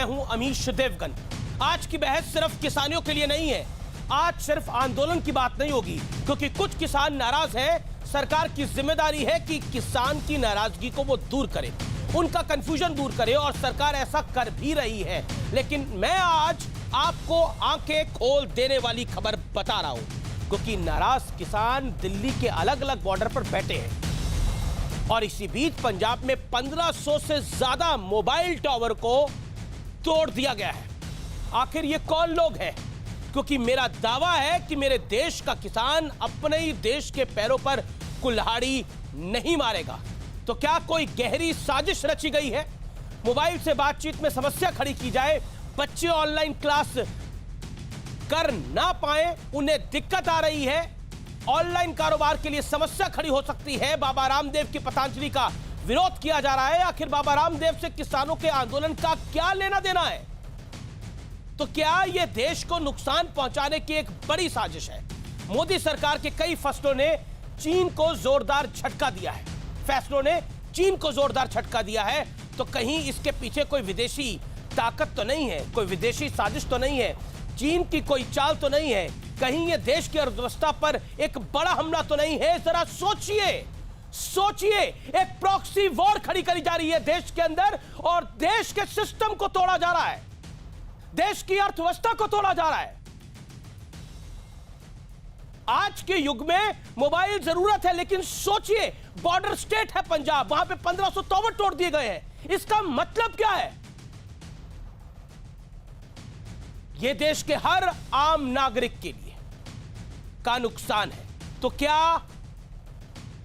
मैं हूं अमीश देवगन। आज की बहस सिर्फ किसानों के लिए नहीं है। आज सिर्फ आंदोलन की बात नहीं होगी, क्योंकि कुछ किसान नाराज हैं। सरकार की जिम्मेदारी है कि किसान की नाराजगी को वो दूर करे, उनका कंफ्यूजन दूर करे, और सरकार ऐसा कर भी रही है। लेकिन मैं आज आपको आंखें खोल देने वाली खबर बता रहा हूं, क्योंकि नाराज किसान दिल्ली के अलग अलग बॉर्डर पर बैठे हैं। और इसी बीच पंजाब में 1500 से ज्यादा मोबाइल टावर को तोड़ दिया गया है। आखिर ये कौन लोग हैं? क्योंकि मेरा दावा है कि मेरे देश का किसान अपने ही देश के पैरों पर कुल्हाड़ी नहीं मारेगा। तो क्या कोई गहरी साजिश रची गई है? मोबाइल से बातचीत में समस्या खड़ी की जाए, बच्चे ऑनलाइन क्लास कर ना पाए, उन्हें दिक्कत आ रही है, ऑनलाइन कारोबार के लिए समस्या खड़ी हो सकती है, बाबा रामदेव की पतंजलि का विरोध किया जा रहा है। आखिर बाबा रामदेव से किसानों के आंदोलन का क्या लेना देना है? तो क्या यह देश को नुकसान पहुंचाने की एक बड़ी साजिश है? मोदी सरकार के कई फैसलों ने चीन को जोरदार झटका दिया है। फैसलों ने चीन को जोरदार झटका दिया है। तो कहीं इसके पीछे कोई विदेशी ताकत तो नहीं है, कोई विदेशी साजिश तो नहीं है, चीन की कोई चाल तो नहीं है, कहीं ये देश की अर्थव्यवस्था पर एक बड़ा हमला तो नहीं है? जरा सोचिए, एक प्रॉक्सी वॉर खड़ी करी जा रही है देश के अंदर, और देश के सिस्टम को तोड़ा जा रहा है, देश की अर्थव्यवस्था को तोड़ा जा रहा है। आज के युग में मोबाइल जरूरत है, लेकिन सोचिए, बॉर्डर स्टेट है पंजाब, वहां पे 1500 टावर तोड़ दिए गए हैं। इसका मतलब क्या है? यह देश के हर आम नागरिक के लिए का नुकसान है। तो क्या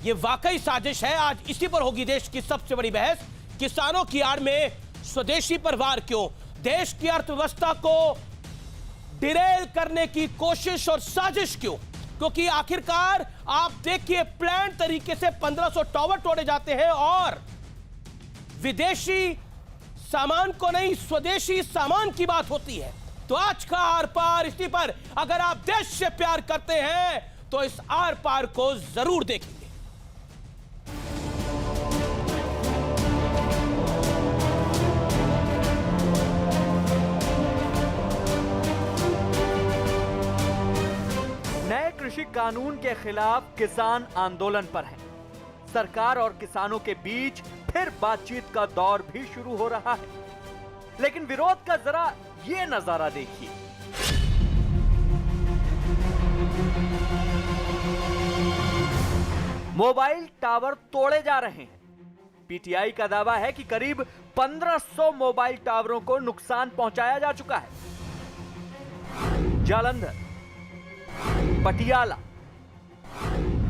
यह वाकई साजिश है? आज इसी पर होगी देश की सबसे बड़ी बहस। किसानों की आड़ में स्वदेशी पर वार क्यों? देश की अर्थव्यवस्था को डिरेल करने की कोशिश और साजिश क्यों? क्योंकि आखिरकार आप देखिए, प्लान तरीके से 1500 टावर तोड़े जाते हैं, और विदेशी सामान को नहीं, स्वदेशी सामान की बात होती है। तो आज का आर पार इसी पर, अगर आप देश से प्यार करते हैं तो इस आर पार को जरूर देखेंगे। नए कृषि कानून के खिलाफ किसान आंदोलन पर हैं। सरकार और किसानों के बीच फिर बातचीत का दौर भी शुरू हो रहा है, लेकिन विरोध का जरा ये नजारा देखिए। मोबाइल टावर तोड़े जा रहे हैं। पीटीआई का दावा है कि करीब 1500 मोबाइल टावरों को नुकसान पहुंचाया जा चुका है। जालंधर, पटियाला,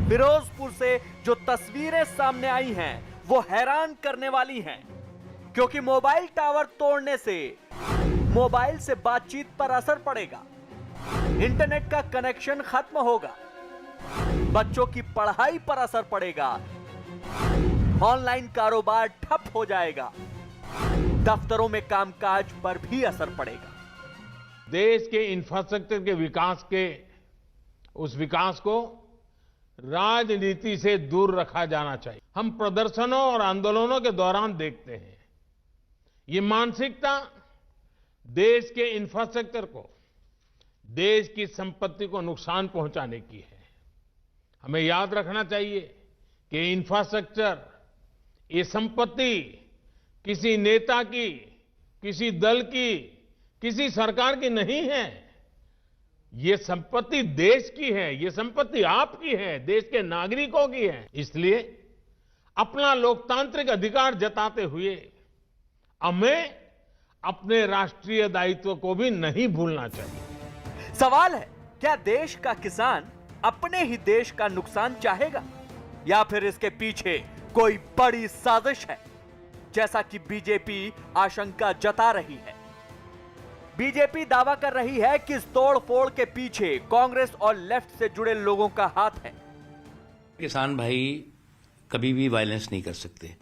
फिरोजपुर से जो तस्वीरें सामने आई हैं वो हैरान करने वाली हैं, क्योंकि मोबाइल टावर तोड़ने से मोबाइल से बातचीत पर असर पड़ेगा, इंटरनेट का कनेक्शन खत्म होगा, बच्चों की पढ़ाई पर असर पड़ेगा, ऑनलाइन कारोबार ठप हो जाएगा, दफ्तरों में कामकाज पर भी असर पड़ेगा। देश के इंफ्रास्ट्रक्चर के उस विकास को राजनीति से दूर रखा जाना चाहिए। हम प्रदर्शनों और आंदोलनों के दौरान देखते हैं, ये मानसिकता देश के इंफ्रास्ट्रक्चर को, देश की संपत्ति को नुकसान पहुंचाने की है। हमें याद रखना चाहिए कि इंफ्रास्ट्रक्चर, ये संपत्ति किसी नेता की, किसी दल की, किसी सरकार की नहीं है। ये संपत्ति देश की है, ये संपत्ति आपकी है, देश के नागरिकों की है। इसलिए अपना लोकतांत्रिक अधिकार जताते हुए हमें अपने राष्ट्रीय दायित्व को भी नहीं भूलना चाहिए। सवाल है, क्या देश का किसान अपने ही देश का नुकसान चाहेगा, या फिर इसके पीछे कोई बड़ी साजिश है, जैसा कि बीजेपी आशंका जता रही है। बीजेपी दावा कर रही है कि इस तोड़फोड़ के पीछे कांग्रेस और लेफ्ट से जुड़े लोगों का हाथ है। किसान भाई कभी भी वायलेंस नहीं कर सकते।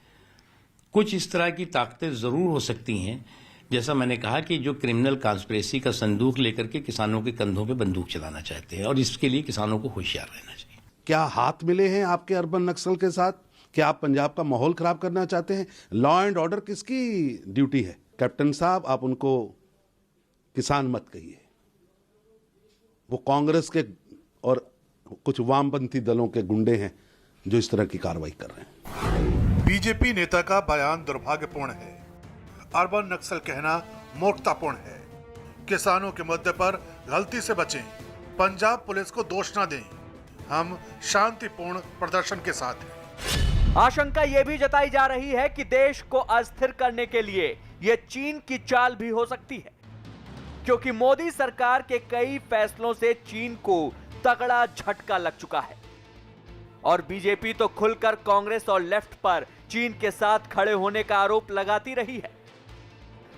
कुछ इस तरह की ताकतें जरूर हो सकती हैं, जैसा मैंने कहा कि जो क्रिमिनल कॉन्स्पिरेसी का संदूक लेकर के किसानों के कंधों पे बंदूक चलाना चाहते हैं, और इसके लिए किसानों को होशियार रहना चाहिए। क्या हाथ मिले हैं आपके अर्बन नक्सल के साथ? क्या आप पंजाब का माहौल खराब करना चाहते हैं? लॉ एंड ऑर्डर किसकी ड्यूटी है? कैप्टन साहब, आप उनको किसान मत कहिए। वो कांग्रेस के और कुछ वामपंथी दलों के गुंडे हैं जो इस तरह की कार्रवाई कर रहे हैं। बीजेपी नेता का बयान दुर्भाग्यपूर्ण है। अर्बन नक्सल कहना मूर्खतापूर्ण है। किसानों के मुद्दे पर गलती से बचें। पंजाब पुलिस को दोष न दें। हम शांतिपूर्ण प्रदर्शन के साथ हैं। आशंका यह भी जताई जा रही है कि देश को अस्थिर करने के लिए यह चीन की चाल भी हो सकती है, क्योंकि मोदी सरकार के कई फैसलों से चीन को तगड़ा झटका लग चुका है और बीजेपी तो खुलकर कांग्रेस और लेफ्ट पर चीन के साथ खड़े होने का आरोप लगाती रही है।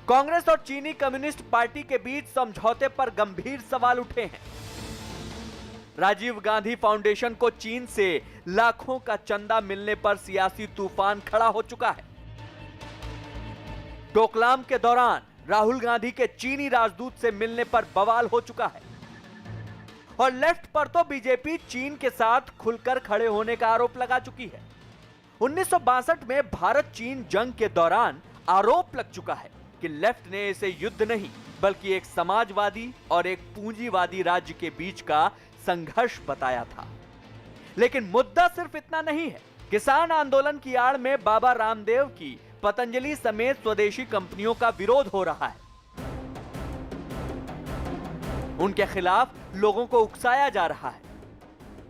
कांग्रेस और चीनी कम्युनिस्ट पार्टी के बीच समझौते पर गंभीर सवाल उठे हैं। राजीव गांधी फाउंडेशन को चीन से लाखों का चंदा मिलने पर सियासी तूफान खड़ा हो चुका है। डोकलाम के दौरान राहुल गांधी के चीनी राजदूत से मिलने पर बवाल हो चुका है और लेफ्ट पर तो बीजेपी चीन के साथ खुलकर खड़े होने का आरोप लगा चुकी है। 1962 में भारत चीन जंग के दौरान आरोप लग चुका है कि लेफ्ट ने इसे युद्ध नहीं बल्कि एक समाजवादी और एक पूंजीवादी राज्य के बीच का संघर्ष बताया था। लेकिन मुद्दा सिर्फ इतना नहीं है। किसान आंदोलन की आड़ में बाबा रामदेव की पतंजलि समेत स्वदेशी कंपनियों का विरोध हो रहा है। उनके खिलाफ लोगों को उकसाया जा रहा है।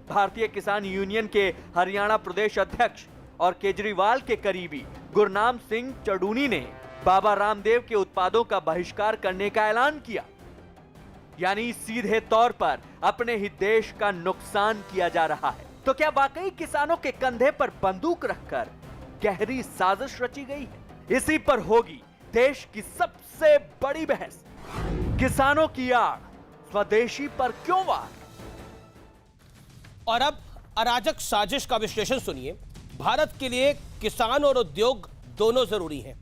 भारतीय किसान यूनियन के हरियाणा प्रदेश अध्यक्ष और केजरीवाल के करीबी गुरनाम सिंह चडूनी ने बाबा रामदेव के उत्पादों का बहिष्कार करने का ऐलान किया। यानी सीधे तौर पर अपने ही देश का नुकसान किया जा रहा है। तो क्या वाकई किसानों के कंधे पर बंदूक रखकर गहरी साजिश रची गई है? इसी पर होगी देश की सबसे बड़ी बहस। किसानों की आड़ स्वदेशी पर क्यों वार? और अब अराजक साजिश का विश्लेषण सुनिए। भारत के लिए किसान और उद्योग दोनों जरूरी हैं।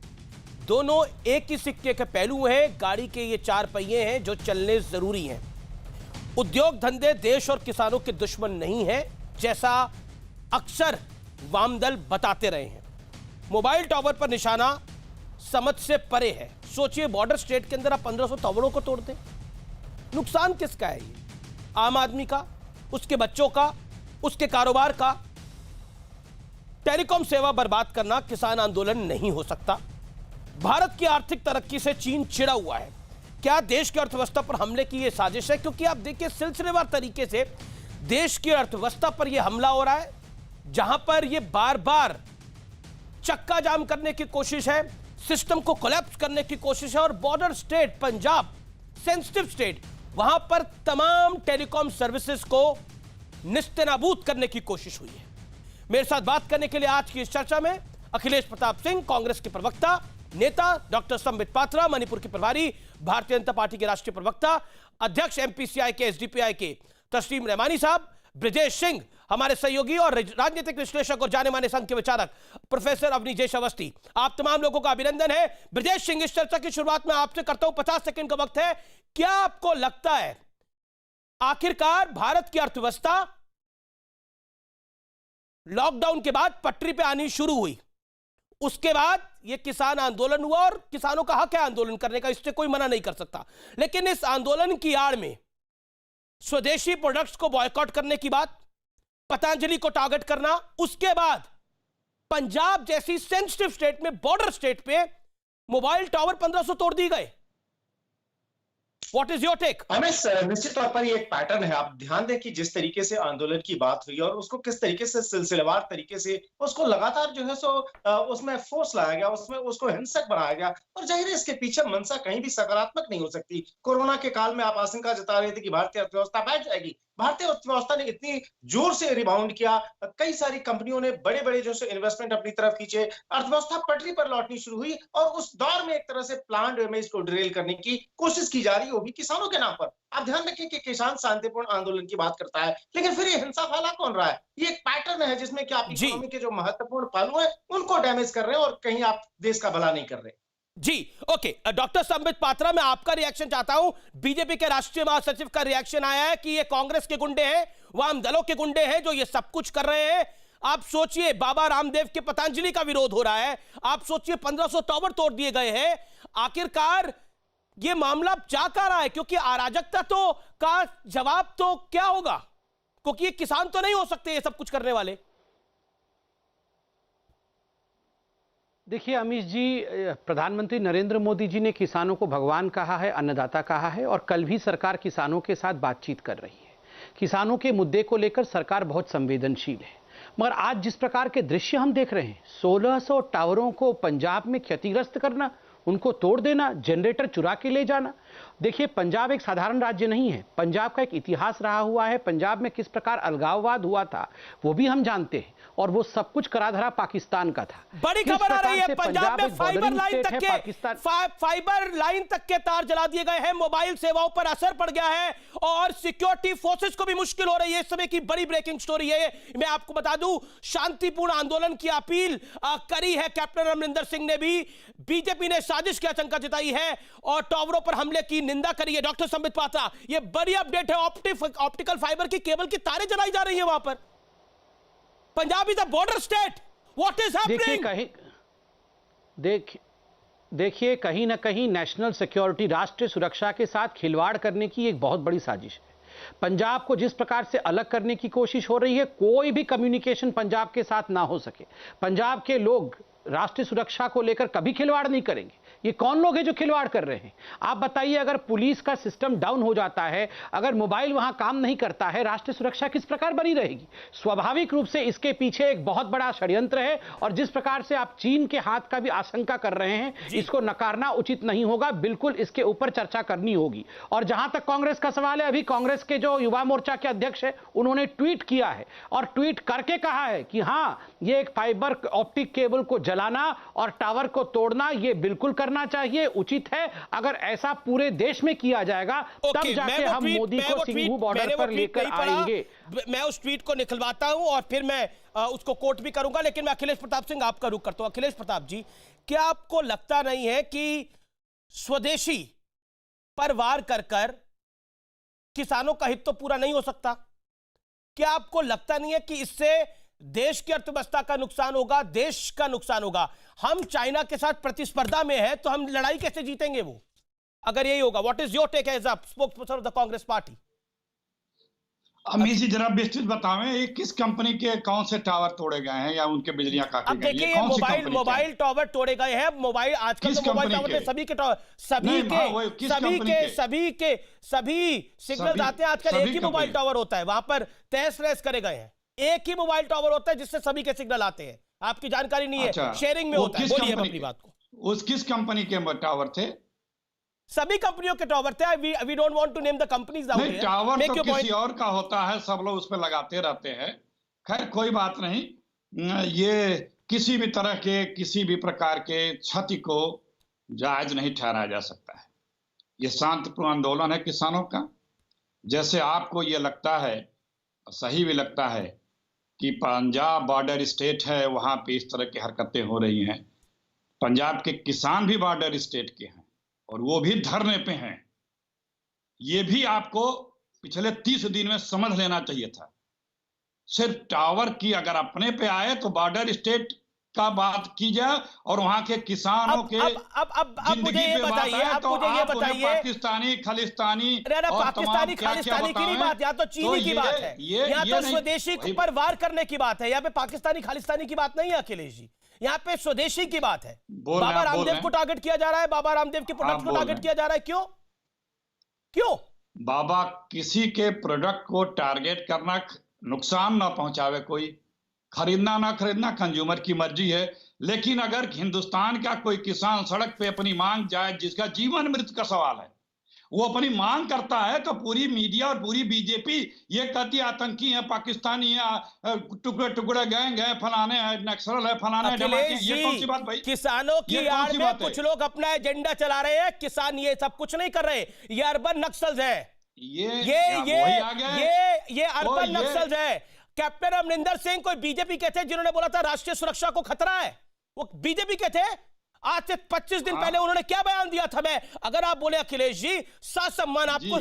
दोनों एक ही सिक्के के पहलू हैं। गाड़ी के ये चार पहिए हैं जो चलने जरूरी हैं। उद्योग धंधे देश और किसानों के दुश्मन नहीं हैं, जैसा अक्सर वामदल बताते रहे हैं। मोबाइल टावर पर निशाना समझ से परे है। सोचिए, बॉर्डर स्टेट के अंदर आप 1500 टावरों को तोड़ दें, नुकसान किसका है? ये आम आदमी का, उसके बच्चों का, उसके कारोबार का। टेलीकॉम सेवा बर्बाद करना किसान आंदोलन नहीं हो सकता। भारत की आर्थिक तरक्की से चीन चिढ़ा हुआ है। क्या देश की अर्थव्यवस्था पर हमले की यह साजिश है? क्योंकि आप देखिए, सिलसिलेवार तरीके से देश की अर्थव्यवस्था पर यह हमला हो रहा है, जहां पर यह बार बार चक्का जाम करने की कोशिश है, सिस्टम को कोलैप्स करने की कोशिश है। और border state Punjab, sensitive state, वहां पर तमाम टेलीकॉम सर्विसेज को निस्तेनाबूद करने की कोशिश हुई है। मेरे साथ बात करने के लिए आज की इस चर्चा में अखिलेश प्रताप सिंह, कांग्रेस के प्रवक्ता नेता, डॉक्टर संबित पात्रा, मणिपुर के प्रभारी, भारतीय जनता पार्टी के राष्ट्रीय प्रवक्ता, अध्यक्ष एमपीसीआई के, एसडीपीआई के तस्लीम रहमानी साहब, ब्रजेश सिंह हमारे सहयोगी और राजनीतिक विश्लेषक और जाने माने संघ के विचारक प्रोफेसर अवनीजेश अवस्थी। आप तमाम लोगों का अभिनंदन है। ब्रजेश सिंह, इस चर्चा की शुरुआत में आपसे करता हूं, 50 सेकंड का वक्त है। क्या आपको लगता है आखिरकार भारत की अर्थव्यवस्था लॉकडाउन के बाद पटरी पे आनी शुरू हुई, उसके बाद यह किसान आंदोलन हुआ और किसानों का हक है आंदोलन करने का, इससे कोई मना नहीं कर सकता। लेकिन इस आंदोलन की आड़ में स्वदेशी प्रोडक्ट्स को बॉयकॉट करने की बात, पतंजलि को टारगेट करना, उसके बाद पंजाब जैसी सेंसिटिव स्टेट में, बॉर्डर स्टेट पे मोबाइल टावर 1500 तोड़ दिए गए। What is your take? Ramesh, निश्चित तौर पर ये एक पैटर्न है। आप ध्यान दें कि जिस तरीके से आंदोलन की बात हुई और उसको किस तरीके से सिलसिलेवार तरीके से उसको लगातार जो है सो उसमें फोर्स लाया गया, उसमें उसको हिंसक बनाया गया। और जाहिर है इसके पीछे मंशा कहीं भी सकारात्मक नहीं हो सकती। कोरोना के काल में आप आशंका जता रहे थे कि भारतीय अर्थव्यवस्था बैठ जाएगी। भारतीय अर्थव्यवस्था ने इतनी जोर से रिबाउंड किया, कई सारी कंपनियों ने बड़े बड़े जो है इन्वेस्टमेंट अपनी तरफ खींचे, अर्थव्यवस्था पटरी पर लौटनी शुरू हुई और उस दौर में एक तरह से प्लान डैमेज को डिरेल करने की कोशिश की जा रही होगी किसानों के नाम पर। आप ध्यान रखें कि किसान शांतिपूर्ण आंदोलन की बात करता है, लेकिन फिर ये हिंसा फैला कौन रहा है? ये एक पैटर्न है जिसमें कि आप इकोनॉमी के जो महत्वपूर्ण पहलू है उनको डैमेज कर रहे हैं और कहीं आप देश का भला नहीं कर रहे। जी, ओके। डॉक्टर संबित पात्रा, मैं आपका रिएक्शन चाहता हूं। बीजेपी के राष्ट्रीय महासचिव का रिएक्शन आया है कि ये कांग्रेस के गुंडे हैं, वाम दलों के गुंडे हैं जो ये सब कुछ कर रहे हैं। आप सोचिए बाबा रामदेव के पतंजलि का विरोध हो रहा है, आप सोचिए 1500 टावर तोड़ दिए गए हैं। आखिरकार ये मामला जा कहां रहा है? क्योंकि अराजकता तो का जवाब तो क्या होगा, क्योंकि ये किसान तो नहीं हो सकते ये सब कुछ करने वाले। देखिए अमीश जी, प्रधानमंत्री नरेंद्र मोदी जी ने किसानों को भगवान कहा है, अन्नदाता कहा है, और कल भी सरकार किसानों के साथ बातचीत कर रही है। किसानों के मुद्दे को लेकर सरकार बहुत संवेदनशील है। मगर आज जिस प्रकार के दृश्य हम देख रहे हैं, 1600 टावरों को पंजाब में क्षतिग्रस्त करना, उनको तोड़ देना, जनरेटर चुरा के ले जाना। देखिए पंजाब एक साधारण राज्य नहीं है, पंजाब का एक इतिहास रहा हुआ है। पंजाब में किस प्रकार अलगाववाद हुआ था वो भी हम जानते हैं, और वो सब कुछ कराधारा पाकिस्तान का था। बड़ी खबर आ रही है, पंजाब में फाइबर लाइन तक के तार जला दिए गए हैं, मोबाइल सेवाओं पर असर पड़ गया है और सिक्योरिटी फोर्सेस को भी मुश्किल हो रही है। इस समय की बड़ी ब्रेकिंग स्टोरी है। मैं आपको बता दूं, शांतिपूर्ण आंदोलन की अपील करी है कैप्टन अमरिंदर सिंह ने भी। बीजेपी ने साजिश की आशंका जताई है और टावरों पर हमले की निंदा करी है। डॉक्टर संबित पात्रा, यह बड़ी अपडेट है। ऑप्टिकल फाइबर की केबल की तारें जलाई जा रही है वहां पर। Punjab is a border state, what is happening? देखिए कहीं ना कहीं नेशनल सिक्योरिटी, राष्ट्रीय सुरक्षा के साथ खिलवाड़ करने की एक बहुत बड़ी साजिश है। पंजाब को जिस प्रकार से अलग करने की कोशिश हो रही है, कोई भी कम्युनिकेशन पंजाब के साथ ना हो सके। पंजाब के लोग राष्ट्रीय सुरक्षा को लेकर कभी खिलवाड़ नहीं करेंगे। ये कौन लोग हैं जो खिलवाड़ कर रहे हैं? आप बताइए, अगर पुलिस का सिस्टम डाउन हो जाता है, अगर मोबाइल वहां काम नहीं करता है, राष्ट्रीय सुरक्षा किस प्रकार बनी रहेगी? स्वाभाविक रूप से इसके पीछे एक बहुत बड़ा षड्यंत्र है, और जिस प्रकार से आप चीन के हाथ का भी आशंका कर रहे हैं, इसको नकारना उचित नहीं होगा। बिल्कुल इसके ऊपर चर्चा करनी होगी। और जहां तक कांग्रेस का सवाल है, अभी कांग्रेस के जो युवा मोर्चा के अध्यक्ष है, उन्होंने ट्वीट किया है और ट्वीट करके कहा है कि हां, ये एक फाइबर ऑप्टिक केबल को जलाना और टावर को तोड़ना ये बिल्कुल करना चाहिए, उचित है। अगर ऐसा पूरे देश में किया जाएगा तब जाके हम मोदी को सिंघू बॉर्डर पर लेकर आएंगे। मैं उस ट्वीट को निकलवाता हूं और फिर मैं उसको कोट भी करूंगा, लेकिन मैं अखिलेश प्रताप सिंह आपका रुख करता हूं। अखिलेश प्रताप जी, क्या आपको लगता नहीं है कि स्वदेशी पर वार कर कर किसानों का हित तो पूरा नहीं हो सकता? क्या आपको लगता नहीं है कि इससे देश की अर्थव्यवस्था का नुकसान होगा, देश का नुकसान होगा? हम चाइना के साथ प्रतिस्पर्धा में हैं, तो हम लड़ाई कैसे जीतेंगे वो, अगर यही होगा? What is your take as a spokesperson of the Congress party? Amish ji जरा विस्तृत बतावें, ये किस कंपनी के कौन से टावर तोड़े गए हैं या उनके बिजलियां काटी अब देखिए, मोबाइल टावर तोड़े गए हैं। मोबाइल आजकल तो मोबाइल टावर सभी के सभी सिग्नल आते हैं आजकल। एक ही मोबाइल टावर होता है, वहां पर तहस नहस करे गए हैं। एक ही मोबाइल टावर होता है जिससे सभी के सिग्नल आते हैं। आपकी जानकारी नहीं है, शेयरिंग में होता है। बोलिए अपनी बात को। उस किस कंपनी के टावर थे? सभी कंपनियों के टावर थे। We don't want to name the companies out here. Tower तो किसी और का होता है, सब लोग उस पर लगाते रहते हैं। खैर कोई बात नहीं, ये किसी भी तरह के किसी भी प्रकार के क्षति को जायज नहीं ठहराया जा सकता है। ये शांतिपूर्ण आंदोलन है किसानों का। जैसे आपको ये लगता है, सही भी लगता है कि पंजाब बॉर्डर स्टेट है, वहां पे इस तरह की हरकतें हो रही हैं। पंजाब के किसान भी बॉर्डर स्टेट के हैं और वो भी धरने पे हैं। ये भी आपको पिछले 30 दिन में समझ लेना चाहिए था। सिर्फ टावर की अगर अपने पे आए तो बॉर्डर स्टेट का बात की जाए और वहां के किसानों के मुझे ये बताइए, तो पाकिस्तानी खालिस्तानी पाकिस्तानी खालिस्तानी की नहीं बात, या तो चीनी की बात है, यहाँ तो स्वदेशी पर वार करने की बात है। यहाँ पे पाकिस्तानी खालिस्तानी की बात नहीं है अखिलेश जी, यहाँ पे स्वदेशी की बात है। बाबा रामदेव को टारगेट किया जा रहा है, बाबा रामदेव के प्रोडक्ट को टारगेट किया जा रहा है। क्यों क्यों? बाबा किसी के प्रोडक्ट को टारगेट करना, नुकसान ना पहुंचावे कोई, खरीदना ना खरीदना कंज्यूमर की मर्जी है। लेकिन अगर हिंदुस्तान का कोई किसान सड़क पे अपनी मांग जाए, जिसका जीवन मृत्यु का सवाल है, वो अपनी मांग करता है, तो पूरी मीडिया और पूरी बीजेपी ये कहती है आतंकी है, पाकिस्तानी है, टुकड़े टुकड़े गैंग है, फलाने है, नक्सल है, फलाने है। ये कौन सी बात भाई? किसानों की आड़ में कुछ लोग अपना एजेंडा चला रहे हैं, किसान ये सब कुछ नहीं कर रहे। ये अर्बन नक्सल्स है, ये अर्बन नक्सल्स है। कैप्टन अमरिंदर सिंह कोई बीजेपी के थे जिन्होंने बोला था राष्ट्रीय सुरक्षा को खतरा है, वो बीजेपी के थे। आज से 25 दिन पहले उन्होंने क्या बयान दिया था? मैं अगर आप बोले अखिलेश जी, सम्मान आपको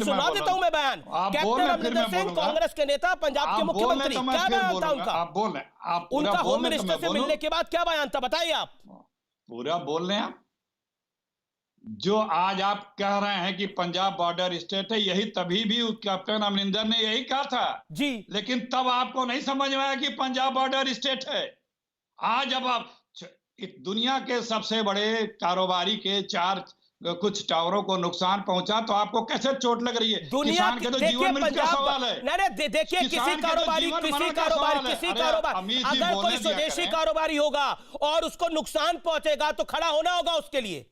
सुना देता हूं मैं बयान। कैप्टन अमरिंदर सिंह, कांग्रेस के नेता, पंजाब के मुख्यमंत्री, क्या बयान था उनका? उनका होम मिनिस्टर से मिलने के बाद क्या बयान था, बताइए आप। पूरा बोल रहे हैं आप। जो आज आप कह रहे हैं कि पंजाब बॉर्डर स्टेट है, यही तभी भी कैप्टन अमरिंदर ने यही कहा था जी, लेकिन तब आपको नहीं समझ में आया कि पंजाब बॉर्डर स्टेट है। आज जब आप दुनिया के सबसे बड़े कारोबारी के कुछ टावरों को नुकसान पहुंचा तो आपको कैसे चोट लग रही है? किसान के तो जीवन मृत्यु का सवाल है। नहीं, देखिए किसी कारोबारी अगर कोई स्वदेशी कारोबारी होगा और उसको नुकसान पहुंचेगा तो खड़ा होना होगा उसके लिए।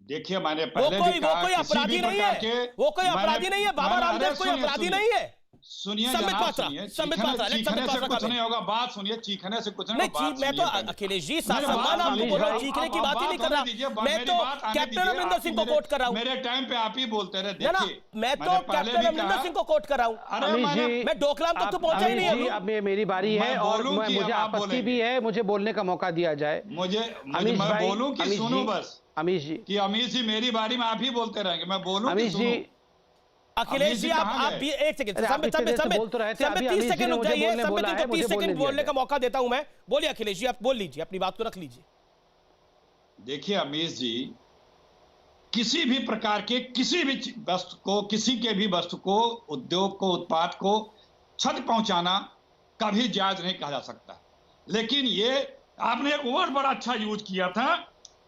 देखिए मैंने पहले भी कहा, वो कोई अपराधी नहीं है, वो कोई अपराधी नहीं है, बाबा रामदेव कोई अपराधी नहीं है। सुनिए संबित जनाब, पात्रा, सुनिए, संबित पात्रा, चीखने से कुछ नहीं होगा, बात सुनिए। चीखने से कुछ नहीं होगा, मैं तो अखिलेश जी सम्मान आपको बोल रहा हूं, चीखने की बात ही नहीं कर रहा। मैं तो कैप्टन अमरिंदर सिंह को कोट कर रहा हूं। मेरे टाइम पे आप ही बोलते रहे। देखिए मैं तो कैप्टन अमरिंदर सिंह को कोट कर रहा हूं। अरे मैं डोकलाम तक तो पहुंचा ही नहीं है। अब मेरी बारी है और मुझे आपत्ति भी है, मुझे बोलने का मौका दिया जाए। मैं बोलूं कि सुनूं? बस अमीश जी, कि अमीश जी मेरी बारी में आप ही बोलते रहेंगे, मैं बोलूं? अमीश जी, अखिलेश जी आप भी एक सेकंड, संबित 30 सेकंड रुक जाइए। संबित को 30 सेकंड बोलने का मौका देता हूं मैं। बोलिए अखिलेश जी, आप बोल लीजिए, अपनी बात को रख लीजिए। देखिए अमीश जी, किसी भी प्रकार के किसी भी वस्तु को, किसी के भी वस्तु को, उद्योग को, उत्पाद को क्षति पहुंचाना कभी जायज नहीं कहा जा सकता। लेकिन ये आपने एक वर्ड बड़ा अच्छा यूज किया था,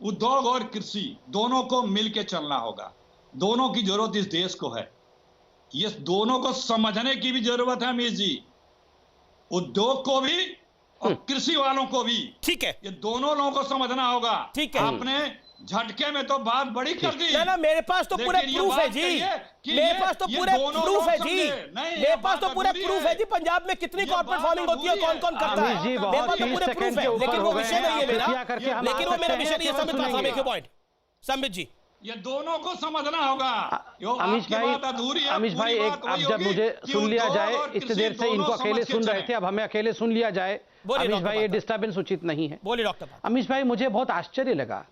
उद्योग और कृषि दोनों को मिलकर चलना होगा। दोनों की जरूरत इस देश को है, ये दोनों को समझने की भी जरूरत है अमीश जी, उद्योग को भी और कृषि वालों को भी। ठीक है, ये दोनों लोगों को समझना होगा। ठीक है, आपने झटके में तो बात बड़ी कर दी। ना मेरे पास तो पूरे प्रूफ है जी, मेरे पास तो पूरे प्रूफ है जी, मेरे पास तो पूरे प्रूफ है जी। पंजाब में कितनी कॉर्पोरेट फार्मिंग होती है, कौन कौन करता है, मेरे पास तो पूरे प्रूफ है। लेकिन वो विषय नहीं है मेरा, लेकिन वो मेरा विषय नहीं है। Sambit Patra, make your point. Sambit ji, ये दोनों को समझना होगा। अमीश भाई एक अब जब मुझे सुन लिया जाए, इतनी देर से इनको अकेले सुन रहे थे, अब हमें अकेले सुन लिया जाए। अमीश भाई ये डिस्टर्बेंस उचित नहीं है। बोलिए डॉक्टर। अमीश भाई मुझे बहुत आश्चर्य लगा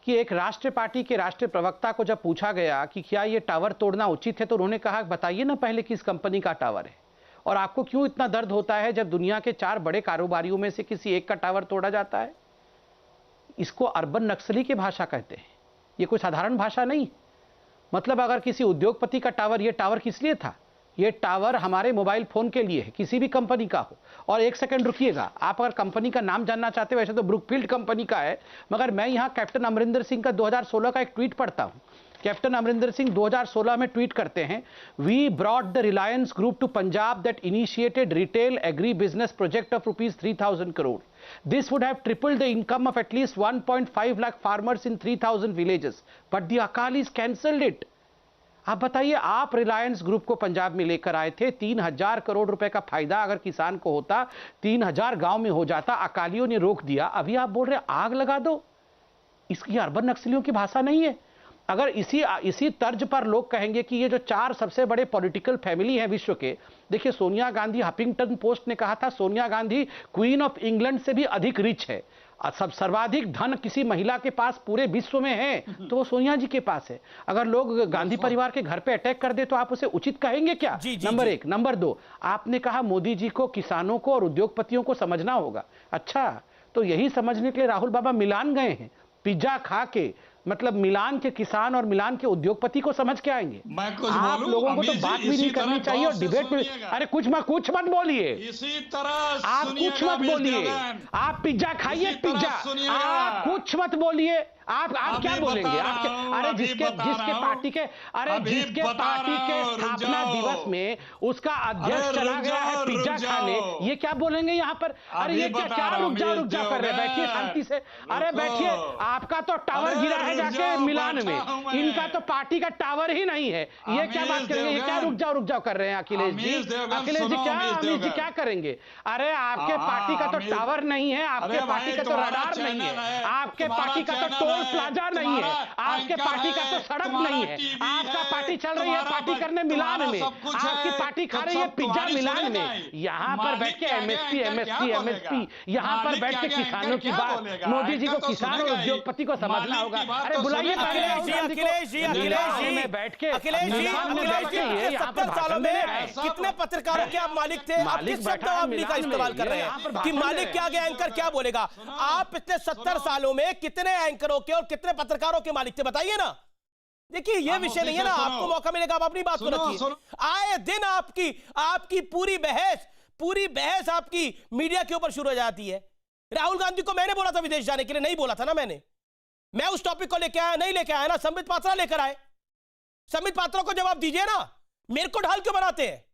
कि एक राष्ट्रीय पार्टी के राष्ट्रीय प्रवक्ता को जब पूछा गया कि क्या ये टावर तोड़ना उचित है, तो उन्होंने कहा बताइए ना पहले किस कंपनी का टावर है और आपको क्यों इतना दर्द होता है जब दुनिया के 4 बड़े कारोबारियों में से किसी एक का टावर तोड़ा जाता है। इसको अर्बन नक्सली की भाषा कहते हैं, ये कोई साधारण भाषा नहीं। मतलब अगर किसी उद्योगपति का टावर, ये टावर किस लिए था? ये टावर हमारे मोबाइल फोन के लिए है, किसी भी कंपनी का हो। और एक सेकंड रुकिएगा, आप अगर कंपनी का नाम जानना चाहते हो, वैसे तो ब्रुकफील्ड कंपनी का है, मगर मैं यहां कैप्टन अमरिंदर सिंह का 2016 का एक ट्वीट पढ़ता हूं। कैप्टन अमरिंदर सिंह 2016 में ट्वीट करते हैं, we brought the Reliance group to Punjab that initiated retail agri business project of ₹3,000 crore. This would have tripled the income of at least 1.5 lakh farmers in 3,000 villages. But the Akalis cancelled it. आप बताइए, आप Reliance group को पंजाब में लेकर आए थे, 3,000 करोड़ रुपए का फायदा अगर किसान को होता, 3,000 गांव में हो जाता, अकालियों ने रोक दिया। अभी आप बोल रहे आग लगा दो। इसकी अर्बन नक्सलियों की भाषा नहीं है। अगर इसी तर्ज पर लोग कहेंगे कि ये जो 4 सबसे बड़े पॉलिटिकल फैमिली हैं विश्व के, देखिए सोनिया गांधी, हफिंगटन पोस्ट ने कहा था Sonia Gandhi queen of England से भी अधिक रिच है। सब सर्वाधिक धन किसी महिला के पास पूरे विश्व में है तो वो सोनिया जी के पास है। अगर लोग गांधी परिवार के घर पे अटैक कर दे तो आप उसे उचित कहेंगे क्या? नंबर 1। नंबर 2, आपने कहा मोदी जी को, किसानों को और उद्योगपतियों को समझना होगा। अच्छा, तो यही समझने के लिए राहुल बाबा मिलान गए हैं, पिज्जा खा के। मतलब मिलान के किसान और मिलान के उद्योगपति को समझ के आएंगे। आप लोगों को तो बात भी नहीं करनी चाहिए और डिबेट में, अरे कुछ मत बोलिए, इसी तरह आप कुछ मत बोलिए, आप पिज्जा खाइए, पिज्जा, आप कुछ मत बोलिए। आप क्या बोलेंगे? आप क्या? अरे जिसके पार्टी के स्थापना दिवस में उसका अध्यक्ष चला गया है पिज्जा खाने, ये क्या बोलेंगे यहाँ पर? अरे ये क्या रुक जा कर रहे, बैठिए शांति से। अरे बैठिए, आपका तो टावर गिरा है जाके मिलान में, इनका तो पार्टी का टावर ही नहीं है। ये क्या बात करेंगे? ये क्या रुक जाओ कर रहे हैं अखिलेश जी? अखिलेश जी क्या, अमित जी क्या करेंगे? अरे आपके पार्टी का तो टावर नहीं है, आपके पार्टी का तो रडार नहीं है, आपके पार्टी का तो टोल प्लाजा नहीं है, आपके पार्टी का तो सड़क नहीं है। आपका पार्टी चल रही है पार्टी करने मिलान में, आपकी पार्टी खा रही है पिज्जा मिलान में। यहाँ पर बैठ के एमएसपी यहाँ पर बैठ के किसानों की बात, मोदी जी को किसान और उद्योगपति को समझना होगा। अरे बुलाइए अखिलेश जी में बैठ के, अखिलेश जी 70 सालों में कितने पत्रकारों के आप मालिक थे? आप किस शब्दावली का इस्तेमाल कर रहे हैं कि मालिक क्या गया, एंकर क्या बोलेगा? आप पिछले 70 सालों में कितने एंकरों के और कितने पत्रकारों के मालिक थे बताइए ना। देखिए ये विषय नहीं है ना, आपको मौका मिलेगा आप अपनी बात को रखिए। आए दिन आपकी पूरी बहस आपकी मीडिया के ऊपर शुरू हो जाती है। राहुल गांधी को मैंने बोला था विदेश जाने के लिए, नहीं बोला था ना मैं उस टॉपिक को लेके आया, नहीं लेके आया ना, संबित पात्रा लेकर आए। संबित पात्रा को जवाब दीजिए ना, मेरे को ढाल क्यों बनाते हैं?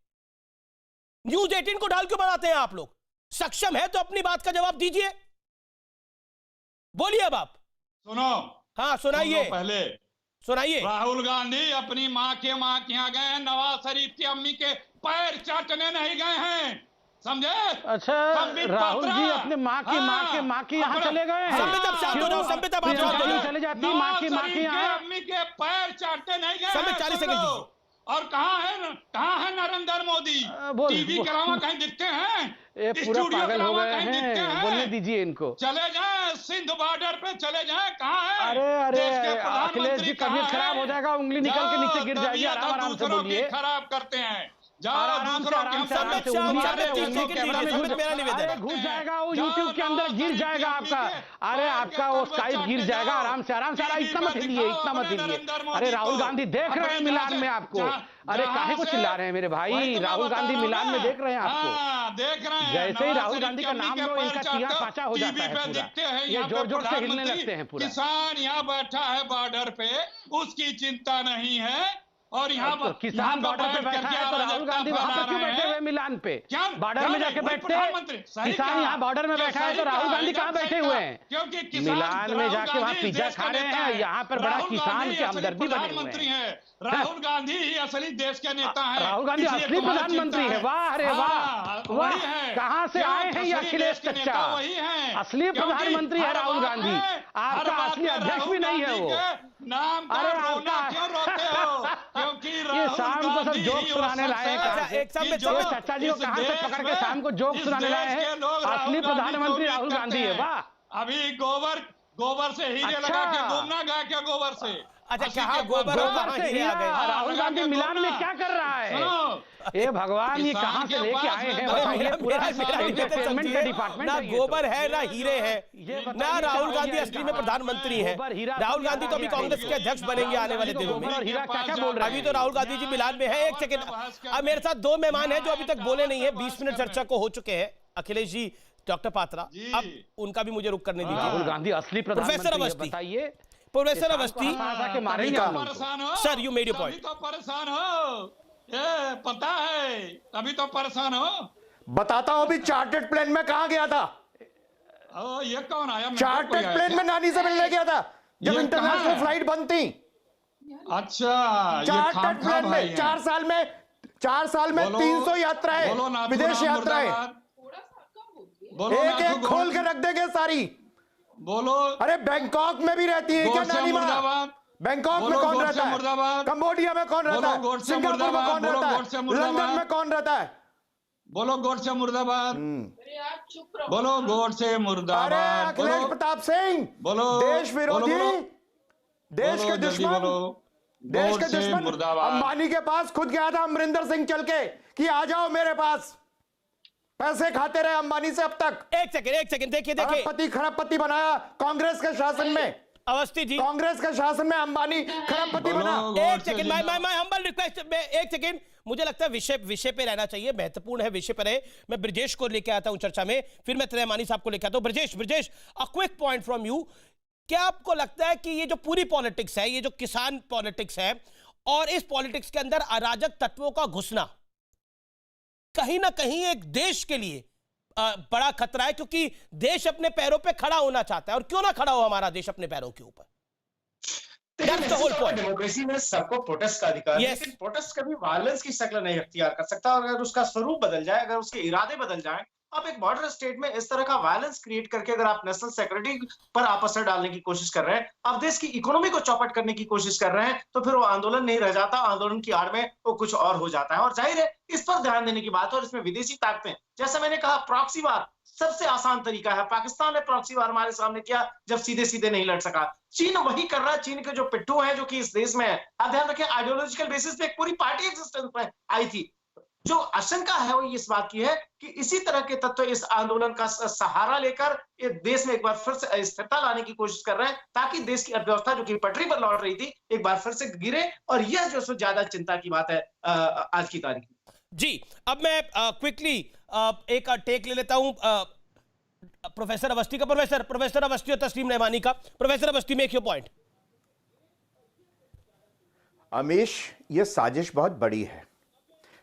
न्यूज 18 को ढाल क्यों बनाते हैं आप लोग? सक्षम है तो अपनी बात का जवाब दीजिए, बोलिए अब आप। सुनो, हाँ सुनाइए, पहले सुनाइए। राहुल गांधी अपनी माँ के यहाँ गए हैं, नवाज शरीफ की अम्मी के पैर चाटने नहीं गए हैं, समझे? अच्छा, राहुल जी अपने माँ की यहाँ चले गए हैं। संबित अब शांत हो जाओ, संबित अब आप शांत हो जाओ। चले जाती माँ की यहाँ, अम्मी के पैर चाटते नहीं गए। संबित 40 सेकंड दीजिए। और कहाँ है नरेंद्र मोदी? टीवी के अलावा कहीं दिखते हैं? ये पूरा पागल हो गए हैं, बोलने दीजिए इनको। चले जाएं सिंध बॉर्डर पे, चले जाएं, कहाँ है? अरे अखिलेश जी तबीयत खराब हो जाएगा, उंगली निकल के नीचे गिर जाएगी। आराम से बोलिए। खराब करते हैं, आराम से घुस जाएगा वो यूट्यूब के अंदर, गिर जाएगा आपका। अरे आपका वो स्काइप गिर जाएगा। आराम से इतना मत हिलिए। अरे राहुल गांधी देख रहे हैं मिलान में आपको। अरे काहे को चिल्ला रहे हैं मेरे भाई? राहुल गांधी मिलान में देख रहे हैं आपको। देख रहे हैं, जैसे ही राहुल गांधी का नाम लो इनका चिया पाचा हो जाता है पूरा। ये जोर से हिलने लगते हैं पूरा। किसान यहाँ बैठा है बॉर्डर पे, उसकी चिंता नहीं है। और यहाँ तो किसान बॉर्डर पे बैठा है तो राहुल गांधी वहां पर क्यों बैठे हुए मिलान पे? बॉर्डर में जाके बैठते? किसान यहाँ बॉर्डर में बैठा है तो राहुल गांधी कहाँ बैठे हुए हैं? क्योंकि मिलान में जाके वहाँ पिज्जा खा रहे हैं। यहाँ पर बड़ा किसान के हमदर्दी बने हुए हैं। राहुल गांधी ही असली देश के नेता हैं। राहुल गांधी असली प्रधानमंत्री है। वाह, अरे वाह वाह, कहाँ से आए हैं ये अखिलेश चच्चा? असली प्रधानमंत्री है राहुल गांधी, आपका असली अध्यक्ष भी नहीं है वो। अरे ये शाम को सब जोक सुनाने लाए हैं। चाचा जी को कहाँ से पकड़ के शाम को जोक सुनाने लाए हैं? असली प्रधानमंत्री राहुल गांधी है। वाह, अभी गोबर से हीरे लगा के घूमना, गाय के गोबर से। अच्छा, क्या गोबर से हीरा? राहुल गांधी मिलान में क्या कर रहा है? ए भगवान, ये कहाँ से लेके आए हैं बताइए? पूरा एंटरटेनमेंट का डिपार्टमेंट ना गोबर है ना हीरे है ना राहुल गांधी असली में प्रधानमंत्री है। राहुल गांधी तो अभी कांग्रेस के अध्यक्ष बनेंगे आने वाले दिनों में। अभी तो राहुल गांधी जी मिलान में है। एक सेकंड, अब मेरे साथ 2 मेहमान हैं जो अभी तक बोले नहीं है। 20 मिनट चर्चा को हो चुके हैं। अखिलेश जी, डॉक्टर पात्रा, अब उनका भी मुझे रुक करने दीजिए। राहुल गांधी असली प्रधानमंत्री बताइए। Professor Awasthi, sir you made your point. तो परेशान हो, ये पता है, तभी तो परेशान हो। बताता हूं अभी चार्टर्ड प्लेन में कहां गया था। ये कौन आया? चार्टर्ड प्लेन में नानी से मिलने गया था जब इंटरनेशनल फ्लाइट बंद थी। अच्छा, चार्टर्ड प्लेन में 4 साल में 300 यात्राएं, विदेश यात्राएं, एक खोल के रख देंगे सारी। बोलो। अरे बैंकॉक में भी रहती है क्या नानी माँ? बैंकॉक में कौन रहता है? कंबोडिया में कौन रहता है? सिंगापुर में कौन रहता है? लंदन में कौन रहता है? बोलो गोडसे मुर्दाबाद। बोलो गोडसे मुर्दाबाद। अरे अखिलेश प्रताप सिंह, बोलो। देश विरोधी, देश के दुश्मन अंबानी के पास खुद गया था अमरिंदर सिंह चल के कि आ जाओ मेरे पास। पैसे खाते रहे अंबानी से अब तक। एक सेकंड देखिए खरबपति बनाया कांग्रेस के शासन में। अवस्थी जी, कांग्रेस के शासन में अंबानी खरबपति बना। एक सेकंड, माय हम्बल रिक्वेस्ट, एक सेकंड, मुझे लगता है विषय पे रहना चाहिए, महत्वपूर्ण है विषय पर है। मैं ब्रजेश को लेके आता हूं चर्चा में, फिर मैं त्रयमानी साहब को लेके आता हूं। Brajesh, a quick point from you. क्या आपको लगता है कि ये जो पूरी पॉलिटिक्स है, ये जो किसान पॉलिटिक्स है, और इस पॉलिटिक्स के अंदर अराजक तत्वों का घुसना कहीं ना कहीं एक देश के लिए बड़ा खतरा है? क्योंकि देश अपने पैरों पे खड़ा होना चाहता है, और क्यों ना खड़ा हो हमारा देश अपने पैरों के ऊपर? That's the whole point. Democracy में सबको प्रोटेस्ट का अधिकार है, Yes. लेकिन प्रोटेस्ट कभी वायलेंस की शक्ल नहीं अख्तियार कर सकता। और अगर उसका स्वरूप बदल जाए, अगर उसके इरादे बदल जाएं, आप एक बॉर्डर स्टेट में इस तरह का वायलेंस क्रिएट करके अगर आप नेशनल सिक्योरिटी पर आप असर डालने की कोशिश कर रहे हैं, आप देश की इकोनॉमी को चौपट करने की कोशिश कर रहे हैं, तो फिर वो आंदोलन नहीं रह जाता, आंदोलन की आड़ में वो कुछ और हो जाता है। और जाहिर है इस पर ध्यान देने की बात है। और इसमें विदेशी ताकतें, जैसा मैंने कहा, प्रॉक्सी वार सबसे आसान तरीका है। पाकिस्तान ने प्रॉक्सी वार हमारे सामने किया जब सीधे सीधे नहीं लड़ सका। चीन वही कर रहा है। चीन के जो पिट्ठू हैं जो कि इस देश में है, आप ध्यान रखें, आइडियोलॉजिकल बेसिस पे एक पूरी पार्टी एग्जिस्टेंस में आई थी। जो आशंका है वो इस बात की है कि इसी तरह के तत्व इस आंदोलन का सहारा लेकर ये देश में एक बार फिर से स्थिरता लाने की कोशिश कर रहे हैं, ताकि देश की अर्थव्यवस्था जो कि पटरी पर लौट रही थी एक बार फिर से गिरे। और यह जो ज्यादा चिंता की बात है आज की तारीख में। जी, अब मैं क्विकली एक टेक ले लेता हूं प्रोफेसर अवस्थी का। प्रोफेसर अवस्थी और तस्लीम रहमानी का। Professor Awasthi, make your point. Amish, ये साजिश बहुत बड़ी है।